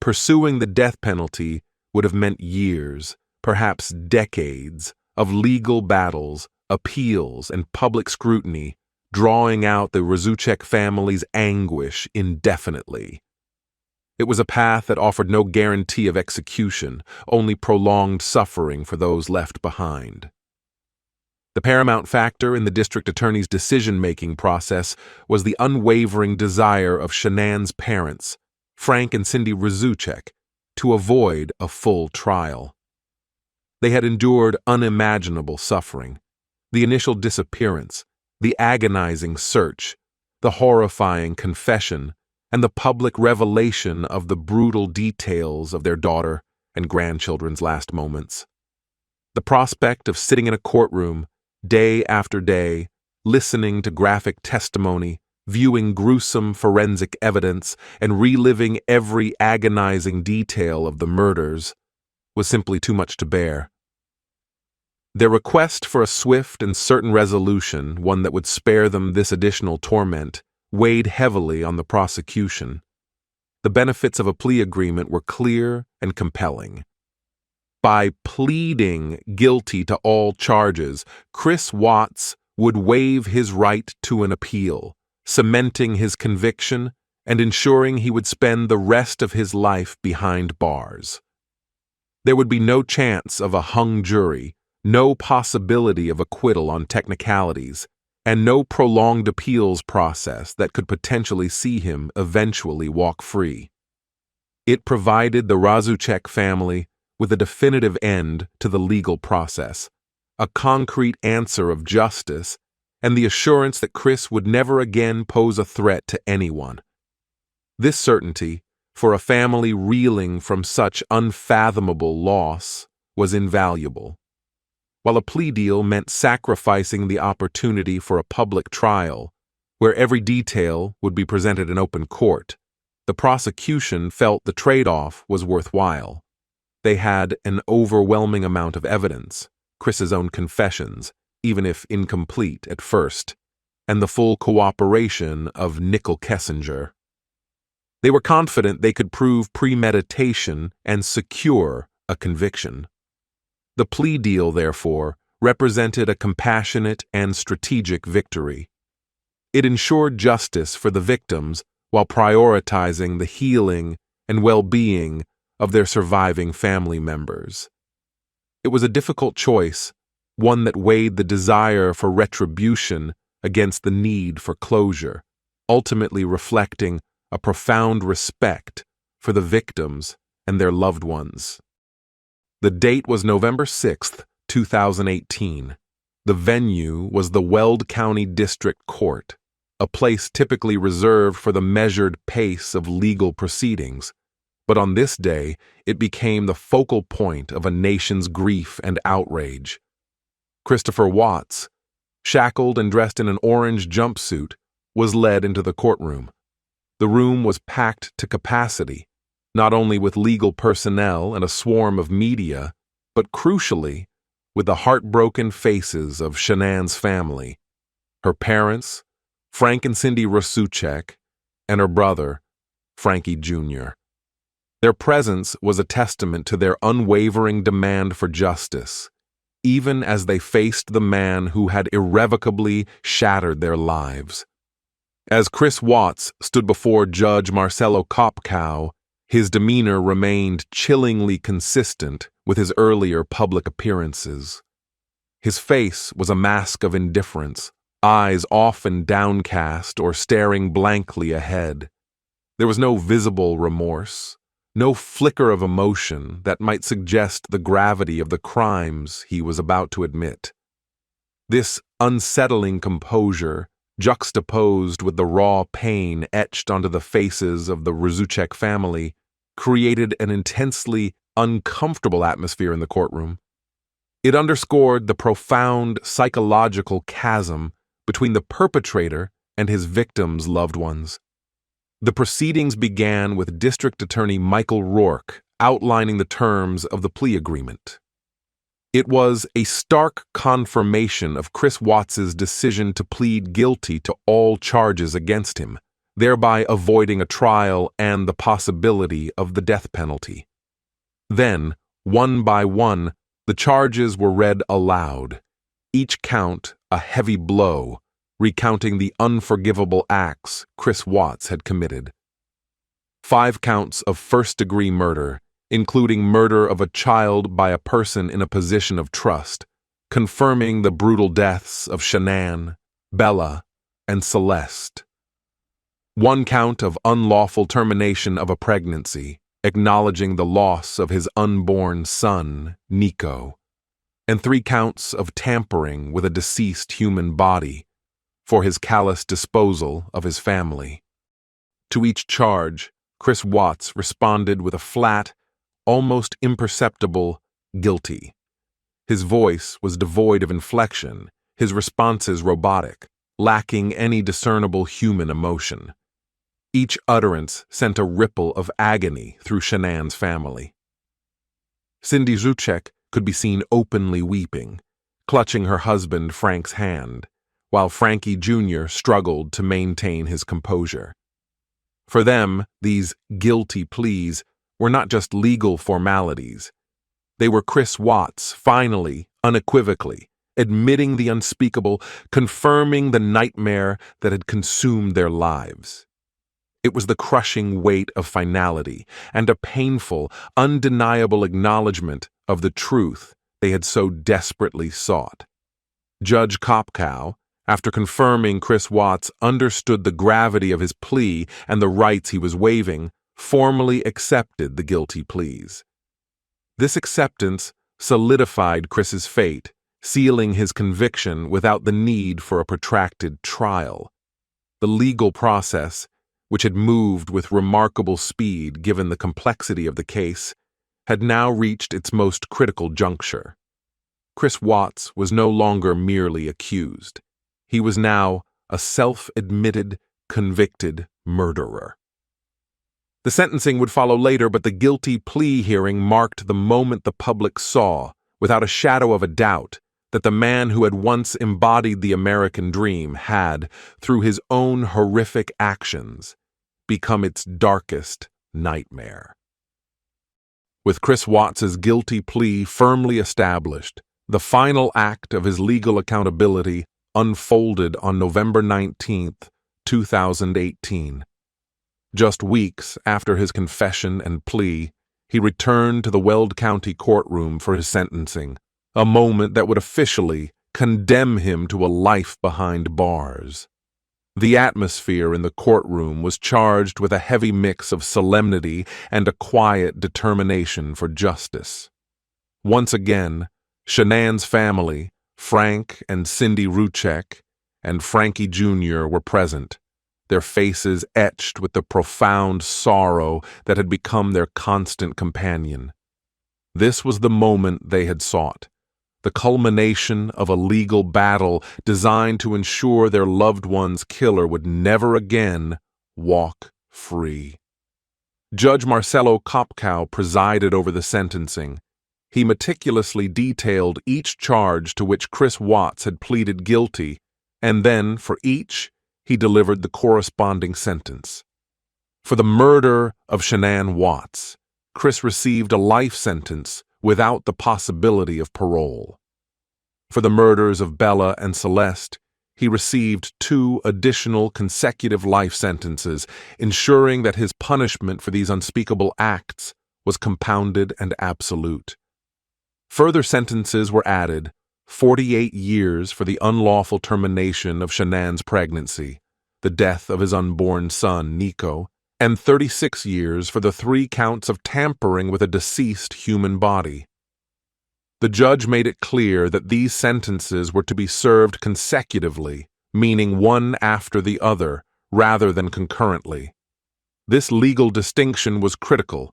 Pursuing the death penalty would have meant years, perhaps decades, of legal battles, appeals, and public scrutiny, drawing out the Rzucek family's anguish indefinitely. It was a path that offered no guarantee of execution, only prolonged suffering for those left behind. The paramount factor in the district attorney's decision-making process was the unwavering desire of Shanann's parents, Frank and Cindy Rzucek, to avoid a full trial. They had endured unimaginable suffering: the initial disappearance, the agonizing search, the horrifying confession, and the public revelation of the brutal details of their daughter and grandchildren's last moments. The prospect of sitting in a courtroom, day after day, listening to graphic testimony, viewing gruesome forensic evidence, and reliving every agonizing detail of the murders was simply too much to bear. Their request for a swift and certain resolution, one that would spare them this additional torment, weighed heavily on the prosecution. The benefits of a plea agreement were clear and compelling. By pleading guilty to all charges, Chris Watts would waive his right to an appeal, cementing his conviction and ensuring he would spend the rest of his life behind bars. There would be no chance of a hung jury, no possibility of acquittal on technicalities, and no prolonged appeals process that could potentially see him eventually walk free. It provided the Rzucek family with a definitive end to the legal process, a concrete answer of justice, and the assurance that Chris would never again pose a threat to anyone. This certainty, for a family reeling from such unfathomable loss, was invaluable. While a plea deal meant sacrificing the opportunity for a public trial, where every detail would be presented in open court, The prosecution felt the trade-off was worthwhile. They had an overwhelming amount of evidence, Chris's own confessions, even if incomplete at first, and the full cooperation of Nichol Kessinger. They were confident they could prove premeditation and secure a conviction. The plea deal, therefore, represented a compassionate and strategic victory. It ensured justice for the victims while prioritizing the healing and well-being of their surviving family members. It was a difficult choice, one that weighed the desire for retribution against the need for closure, ultimately reflecting a profound respect for the victims and their loved ones. The date was November 6, 2018. The venue was the Weld County District Court, a place typically reserved for the measured pace of legal proceedings. But on this day, it became the focal point of a nation's grief and outrage. Christopher Watts, shackled and dressed in an orange jumpsuit, was led into the courtroom. The room was packed to capacity, not only with legal personnel and a swarm of media, but crucially, with the heartbroken faces of Shanann's family, her parents, Frank and Cindy Rasuchek, and her brother, Frankie Jr. Their presence was a testament to their unwavering demand for justice, even as they faced the man who had irrevocably shattered their lives. As Chris Watts stood before Judge Marcelo Kopkow, his demeanor remained chillingly consistent with his earlier public appearances. His face was a mask of indifference, eyes often downcast or staring blankly ahead. There was no visible remorse, no flicker of emotion that might suggest the gravity of the crimes he was about to admit. This unsettling composure, juxtaposed with the raw pain etched onto the faces of the Rasuchek family, created an intensely uncomfortable atmosphere in the courtroom. It underscored the profound psychological chasm between the perpetrator and his victims' loved ones. The proceedings began with District Attorney Michael Rourke outlining the terms of the plea agreement. It was a stark confirmation of Chris Watts's decision to plead guilty to all charges against him, thereby avoiding a trial and the possibility of the death penalty. Then, one by one, the charges were read aloud, each count a heavy blow, recounting the unforgivable acts Chris Watts had committed. 5 counts of first-degree murder, including murder of a child by a person in a position of trust, confirming the brutal deaths of Shanann, Bella, and Celeste. 1 count of unlawful termination of a pregnancy, acknowledging the loss of his unborn son, Nico, and 3 counts of tampering with a deceased human body for his callous disposal of his family. To each charge, Chris Watts responded with a flat, almost imperceptible guilty. His voice was devoid of inflection, his responses robotic, lacking any discernible human emotion. Each utterance sent a ripple of agony through Shanann's family. Cindy Rasuchek could be seen openly weeping, clutching her husband Frank's hand, while Frankie Jr. struggled to maintain his composure. For them, these guilty pleas were not just legal formalities. They were Chris Watts finally, unequivocally, admitting the unspeakable, confirming the nightmare that had consumed their lives. It was the crushing weight of finality and a painful, undeniable acknowledgement of the truth they had so desperately sought. Judge Kopkow, after confirming Chris Watts understood the gravity of his plea and the rights he was waiving, formally accepted the guilty pleas. This acceptance solidified Chris's fate, sealing his conviction without the need for a protracted trial. The legal process, which had moved with remarkable speed given the complexity of the case, had now reached its most critical juncture. Chris Watts was no longer merely accused. He was now a self-admitted, convicted murderer. The sentencing would follow later, but the guilty plea hearing marked the moment the public saw, without a shadow of a doubt, that the man who had once embodied the American dream had, through his own horrific actions, become its darkest nightmare. With Chris Watts's guilty plea firmly established, the final act of his legal accountability unfolded on November 19, 2018. Just weeks after his confession and plea, he returned to the Weld County courtroom for his sentencing, a moment that would officially condemn him to a life behind bars. The atmosphere in the courtroom was charged with a heavy mix of solemnity and a quiet determination for justice. Once again, Shanann's family, Frank and Cindy Ruchek, and Frankie Jr. were present, their faces etched with the profound sorrow that had become their constant companion. This was the moment they had sought, the culmination of a legal battle designed to ensure their loved one's killer would never again walk free. Judge Marcelo Kopkow presided over the sentencing. He meticulously detailed each charge to which Chris Watts had pleaded guilty, and then, for each, he delivered the corresponding sentence. For the murder of Shanann Watts, Chris received a life sentence without the possibility of parole. For the murders of Bella and Celeste, he received 2 additional consecutive life sentences, ensuring that his punishment for these unspeakable acts was compounded and absolute. Further sentences were added: 48 years for the unlawful termination of Shanann's pregnancy, the death of his unborn son, Nichol, and 36 years for the 3 counts of tampering with a deceased human body. The judge made it clear that these sentences were to be served consecutively, meaning one after the other, rather than concurrently. This legal distinction was critical.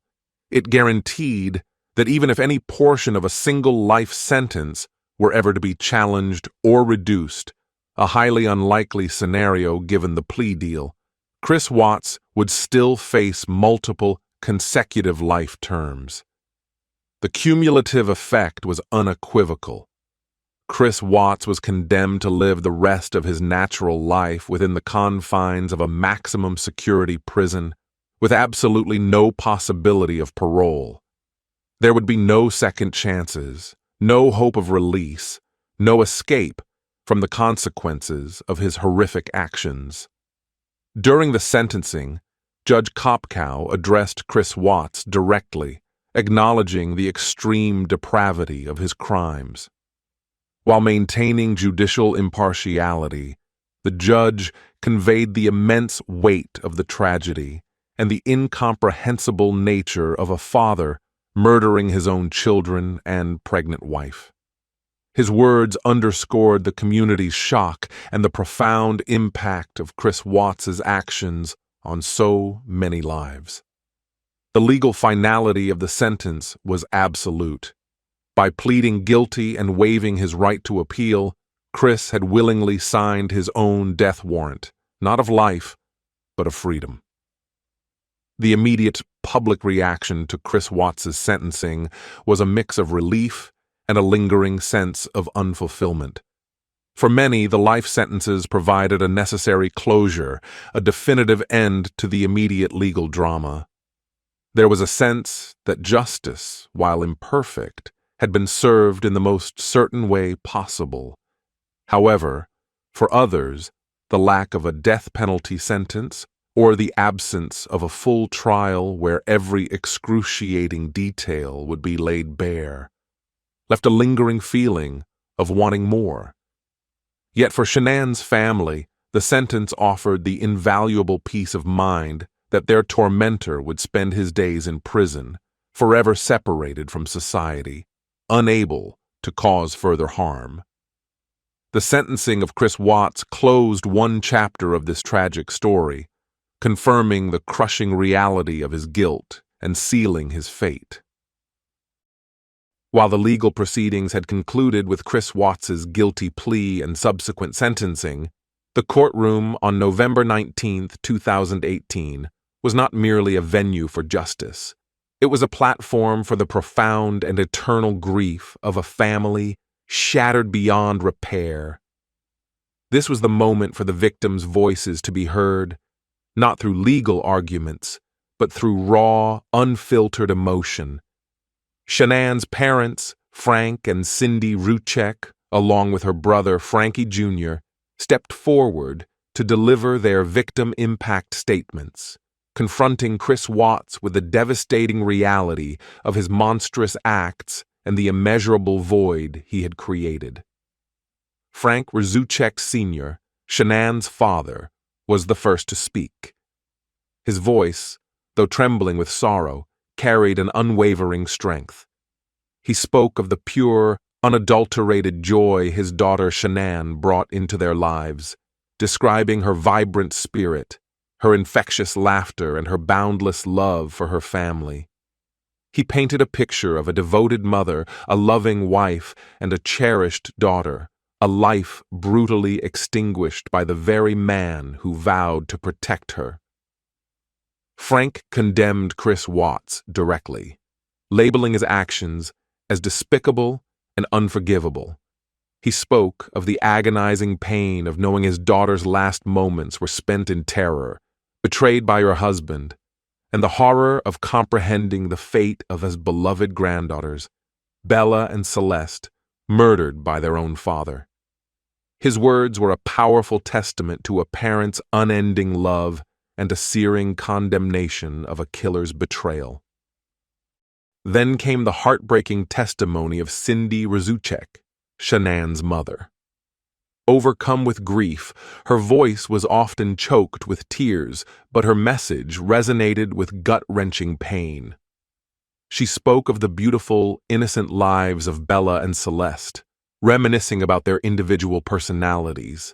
It guaranteed that even if any portion of a single life sentence were ever to be challenged or reduced, a highly unlikely scenario given the plea deal, Chris Watts would still face multiple consecutive life terms. The cumulative effect was unequivocal. Chris Watts was condemned to live the rest of his natural life within the confines of a maximum security prison, with absolutely no possibility of parole. There would be no second chances, no hope of release, no escape from the consequences of his horrific actions. During the sentencing, Judge Kopkow addressed Chris Watts directly, acknowledging the extreme depravity of his crimes. While maintaining judicial impartiality, the judge conveyed the immense weight of the tragedy and the incomprehensible nature of a father murdering his own children and pregnant wife. His words underscored the community's shock and the profound impact of Chris Watts's actions on so many lives. The legal finality of the sentence was absolute. By pleading guilty and waiving his right to appeal, Chris had willingly signed his own death warrant, not of life, but of freedom. The immediate public reaction to Chris Watts's sentencing was a mix of relief and a lingering sense of unfulfillment. For many, the life sentences provided a necessary closure, a definitive end to the immediate legal drama. There was a sense that justice, while imperfect, had been served in the most certain way possible. However, for others, the lack of a death penalty sentence or the absence of a full trial where every excruciating detail would be laid bare left a lingering feeling of wanting more. Yet for Shanann's family, the sentence offered the invaluable peace of mind that their tormentor would spend his days in prison, forever separated from society, unable to cause further harm. The sentencing of Chris Watts closed one chapter of this tragic story, confirming the crushing reality of his guilt and sealing his fate. While the legal proceedings had concluded with Chris Watts's guilty plea and subsequent sentencing, the courtroom on November 19, 2018, was not merely a venue for justice. It was a platform for the profound and eternal grief of a family shattered beyond repair. This was the moment for the victims' voices to be heard, not through legal arguments, but through raw, unfiltered emotion. Shanann's parents, Frank and Cindy Ruchek, along with her brother Frankie Jr., stepped forward to deliver their victim impact statements, confronting Chris Watts with the devastating reality of his monstrous acts and the immeasurable void he had created. Frank Razuchek Sr., Shanann's father, was the first to speak. His voice, though trembling with sorrow, carried an unwavering strength. He spoke of the pure, unadulterated joy his daughter Shanann brought into their lives, describing her vibrant spirit, her infectious laughter, and her boundless love for her family. He painted a picture of a devoted mother, a loving wife, and a cherished daughter, a life brutally extinguished by the very man who vowed to protect her. Frank condemned Chris Watts directly, labeling his actions as despicable and unforgivable. He spoke of the agonizing pain of knowing his daughter's last moments were spent in terror, betrayed by her husband, and the horror of comprehending the fate of his beloved granddaughters, Bella and Celeste, murdered by their own father. His words were a powerful testament to a parent's unending love and a searing condemnation of a killer's betrayal. Then came the heartbreaking testimony of Cindy Razuchek, Shanann's mother. Overcome with grief, her voice was often choked with tears, but her message resonated with gut-wrenching pain. She spoke of the beautiful, innocent lives of Bella and Celeste, reminiscing about their individual personalities.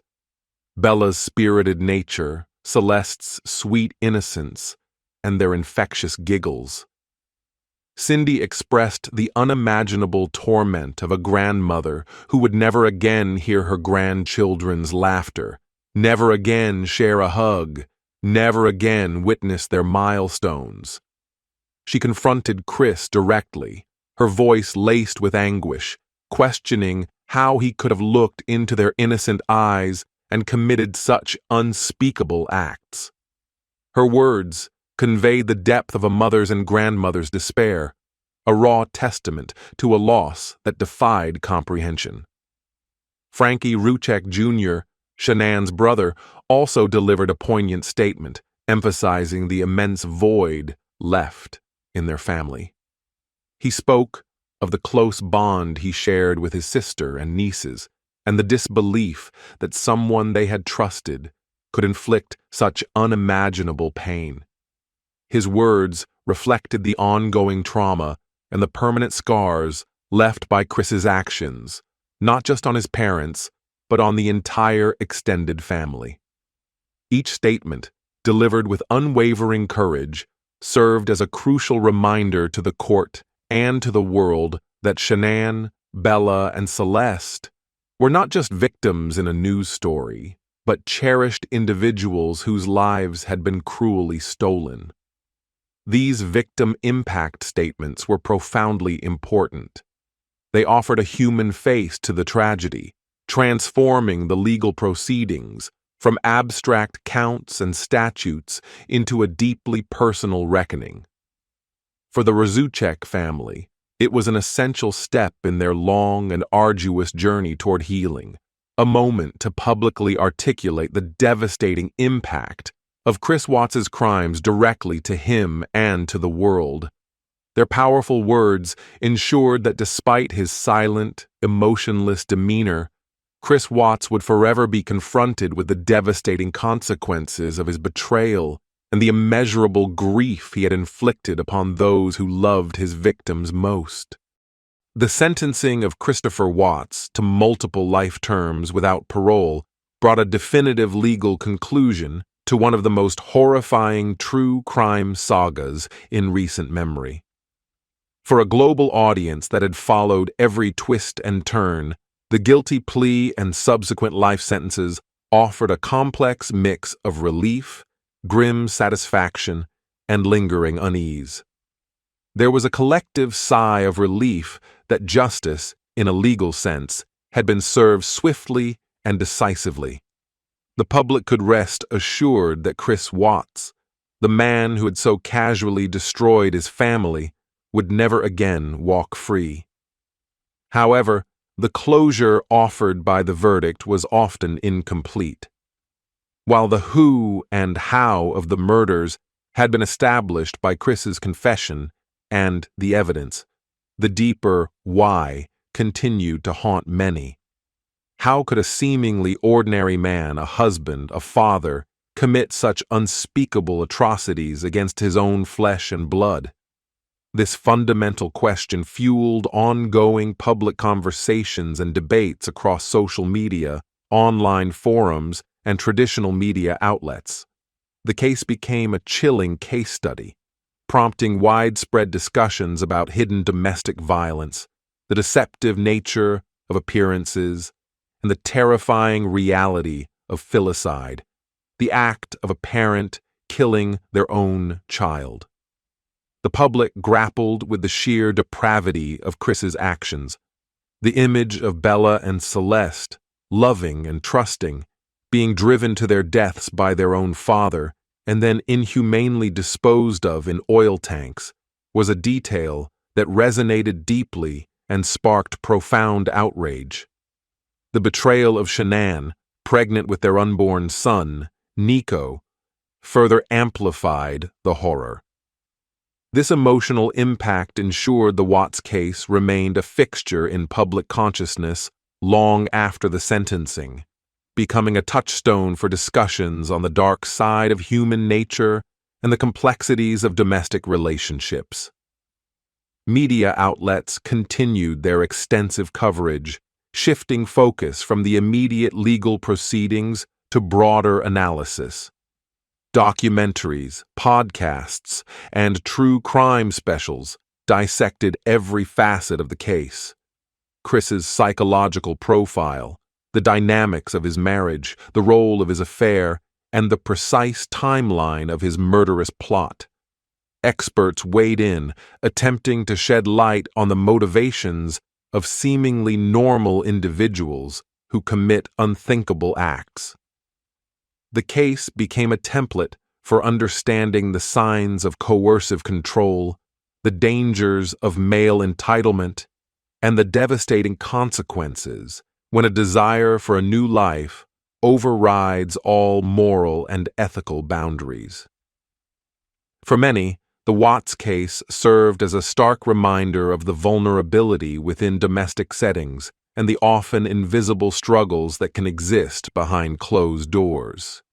Bella's spirited nature, Celeste's sweet innocence, and their infectious giggles. Cindy expressed the unimaginable torment of a grandmother who would never again hear her grandchildren's laughter, never again share a hug, never again witness their milestones. She confronted Chris directly, her voice laced with anguish, questioning how he could have looked into their innocent eyes and committed such unspeakable acts. Her words conveyed the depth of a mother's and grandmother's despair, a raw testament to a loss that defied comprehension. Frankie Ruchek Jr., Shanann's brother, also delivered a poignant statement, emphasizing the immense void left in their family. He spoke of the close bond he shared with his sister and nieces, and the disbelief that someone they had trusted could inflict such unimaginable pain. His words reflected the ongoing trauma and the permanent scars left by Chris's actions, not just on his parents, but on the entire extended family. Each statement, delivered with unwavering courage, served as a crucial reminder to the court and to the world that Shanann, Bella, and Celeste were not just victims in a news story, but cherished individuals whose lives had been cruelly stolen. These victim impact statements were profoundly important. They offered a human face to the tragedy, transforming the legal proceedings from abstract counts and statutes into a deeply personal reckoning. For the Razuchek family, it was an essential step in their long and arduous journey toward healing, a moment to publicly articulate the devastating impact of Chris Watts's crimes directly to him and to the world. Their powerful words ensured that despite his silent, emotionless demeanor, Chris Watts would forever be confronted with the devastating consequences of his betrayal and the immeasurable grief he had inflicted upon those who loved his victims most. The sentencing of Christopher Watts to multiple life terms without parole brought a definitive legal conclusion to one of the most horrifying true crime sagas in recent memory. For a global audience that had followed every twist and turn, the guilty plea and subsequent life sentences offered a complex mix of relief, grim satisfaction, and lingering unease. There was a collective sigh of relief that justice, in a legal sense, had been served swiftly and decisively. The public could rest assured that Chris Watts, the man who had so casually destroyed his family, would never again walk free. However, the closure offered by the verdict was often incomplete. While the who and how of the murders had been established by Chris's confession and the evidence, the deeper why continued to haunt many. How could a seemingly ordinary man, a husband, a father, commit such unspeakable atrocities against his own flesh and blood? This fundamental question fueled ongoing public conversations and debates across social media, online forums, and traditional media outlets. The case became a chilling case study, prompting widespread discussions about hidden domestic violence, the deceptive nature of appearances, and the terrifying reality of filicide, the act of a parent killing their own child. The public grappled with the sheer depravity of Chris's actions. The image of Bella and Celeste, loving and trusting, being driven to their deaths by their own father, and then inhumanely disposed of in oil tanks, was a detail that resonated deeply and sparked profound outrage. The betrayal of Shanann, pregnant with their unborn son, Nichol, further amplified the horror. This emotional impact ensured the Watts case remained a fixture in public consciousness long after the sentencing, becoming a touchstone for discussions on the dark side of human nature and the complexities of domestic relationships. Media outlets continued their extensive coverage, shifting focus from the immediate legal proceedings to broader analysis. Documentaries, podcasts, and true crime specials dissected every facet of the case. Chris's psychological profile, the dynamics of his marriage, the role of his affair, and the precise timeline of his murderous plot. Experts weighed in, attempting to shed light on the motivations of seemingly normal individuals who commit unthinkable acts. The case became a template for understanding the signs of coercive control, the dangers of male entitlement, and the devastating consequences when a desire for a new life overrides all moral and ethical boundaries. For many, the Watts case served as a stark reminder of the vulnerability within domestic settings and the often invisible struggles that can exist behind closed doors.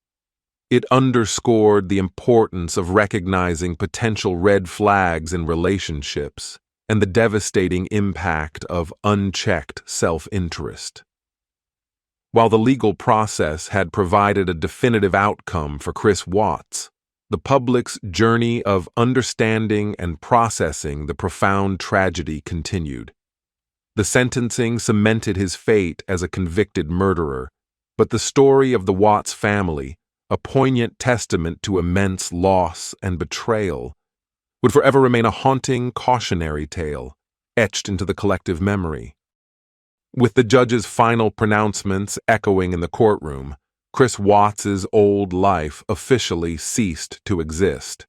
It underscored the importance of recognizing potential red flags in relationships and the devastating impact of unchecked self-interest. While the legal process had provided a definitive outcome for Chris Watts, the public's journey of understanding and processing the profound tragedy continued. The sentencing cemented his fate as a convicted murderer, but the story of the Watts family, a poignant testament to immense loss and betrayal, would forever remain a haunting, cautionary tale, etched into the collective memory. With the judge's final pronouncements echoing in the courtroom, Chris Watts's old life officially ceased to exist.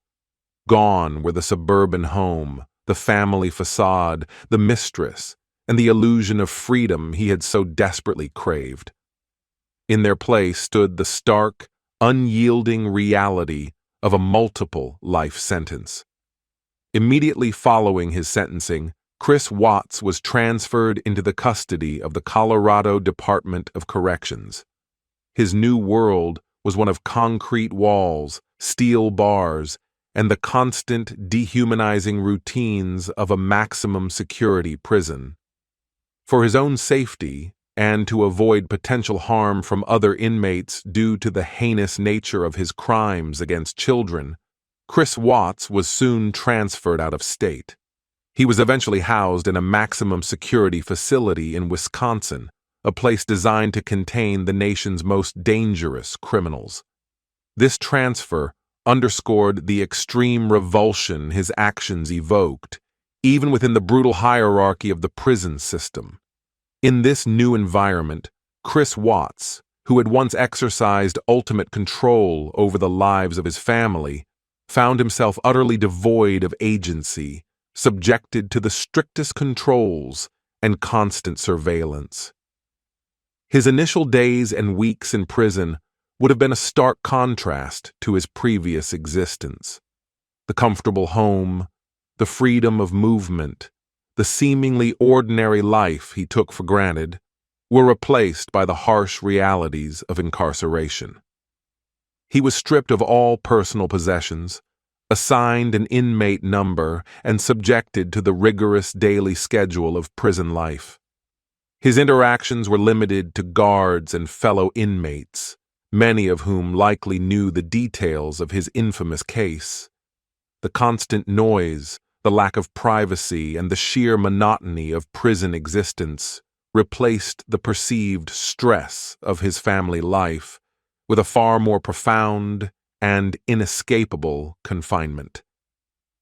Gone were the suburban home, the family facade, the mistress, and the illusion of freedom he had so desperately craved. In their place stood the stark, unyielding reality of a multiple life sentence. Immediately following his sentencing, Chris Watts was transferred into the custody of the Colorado Department of Corrections. His new world was one of concrete walls, steel bars, and the constant dehumanizing routines of a maximum security prison. For his own safety, and to avoid potential harm from other inmates due to the heinous nature of his crimes against children, Chris Watts was soon transferred out of state. He was eventually housed in a maximum security facility in Wisconsin, a place designed to contain the nation's most dangerous criminals. This transfer underscored the extreme revulsion his actions evoked, even within the brutal hierarchy of the prison system. In this new environment, Chris Watts, who had once exercised ultimate control over the lives of his family, found himself utterly devoid of agency, subjected to the strictest controls and constant surveillance. His initial days and weeks in prison would have been a stark contrast to his previous existence. The comfortable home, the freedom of movement, the seemingly ordinary life he took for granted, were replaced by the harsh realities of incarceration. He was stripped of all personal possessions, assigned an inmate number, and subjected to the rigorous daily schedule of prison life. His interactions were limited to guards and fellow inmates, many of whom likely knew the details of his infamous case. The constant noise, the lack of privacy, and the sheer monotony of prison existence replaced the perceived stress of his family life with a far more profound and inescapable confinement.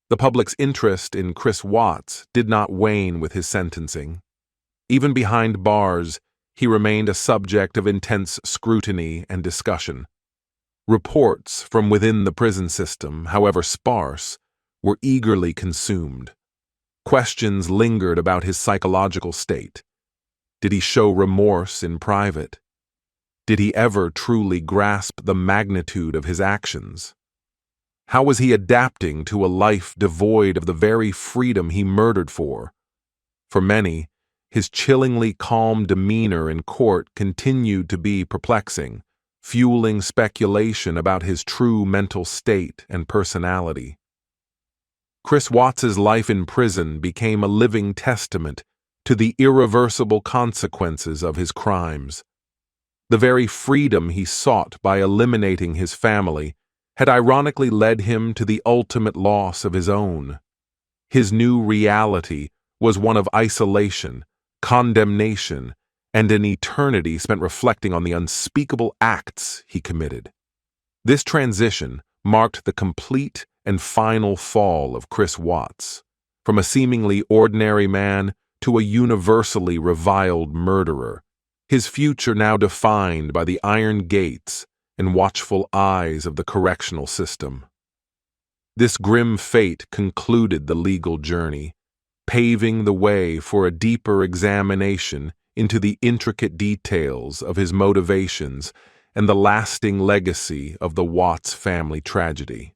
The public's interest in Chris Watts did not wane with his sentencing. Even behind bars, he remained a subject of intense scrutiny and discussion. Reports from within the prison system, however sparse, were eagerly consumed. Questions lingered about his psychological state. Did he show remorse in private? Did he ever truly grasp the magnitude of his actions? How was he adapting to a life devoid of the very freedom he murdered for? For many, his chillingly calm demeanor in court continued to be perplexing, fueling speculation about his true mental state and personality. Chris Watts's life in prison became a living testament to the irreversible consequences of his crimes. The very freedom he sought by eliminating his family had ironically led him to the ultimate loss of his own. His new reality was one of isolation, condemnation, and an eternity spent reflecting on the unspeakable acts he committed. This transition marked the complete and final fall of Chris Watts, from a seemingly ordinary man to a universally reviled murderer, his future now defined by the iron gates and watchful eyes of the correctional system. This grim fate concluded the legal journey, paving the way for a deeper examination into the intricate details of his motivations and the lasting legacy of the Watts family tragedy.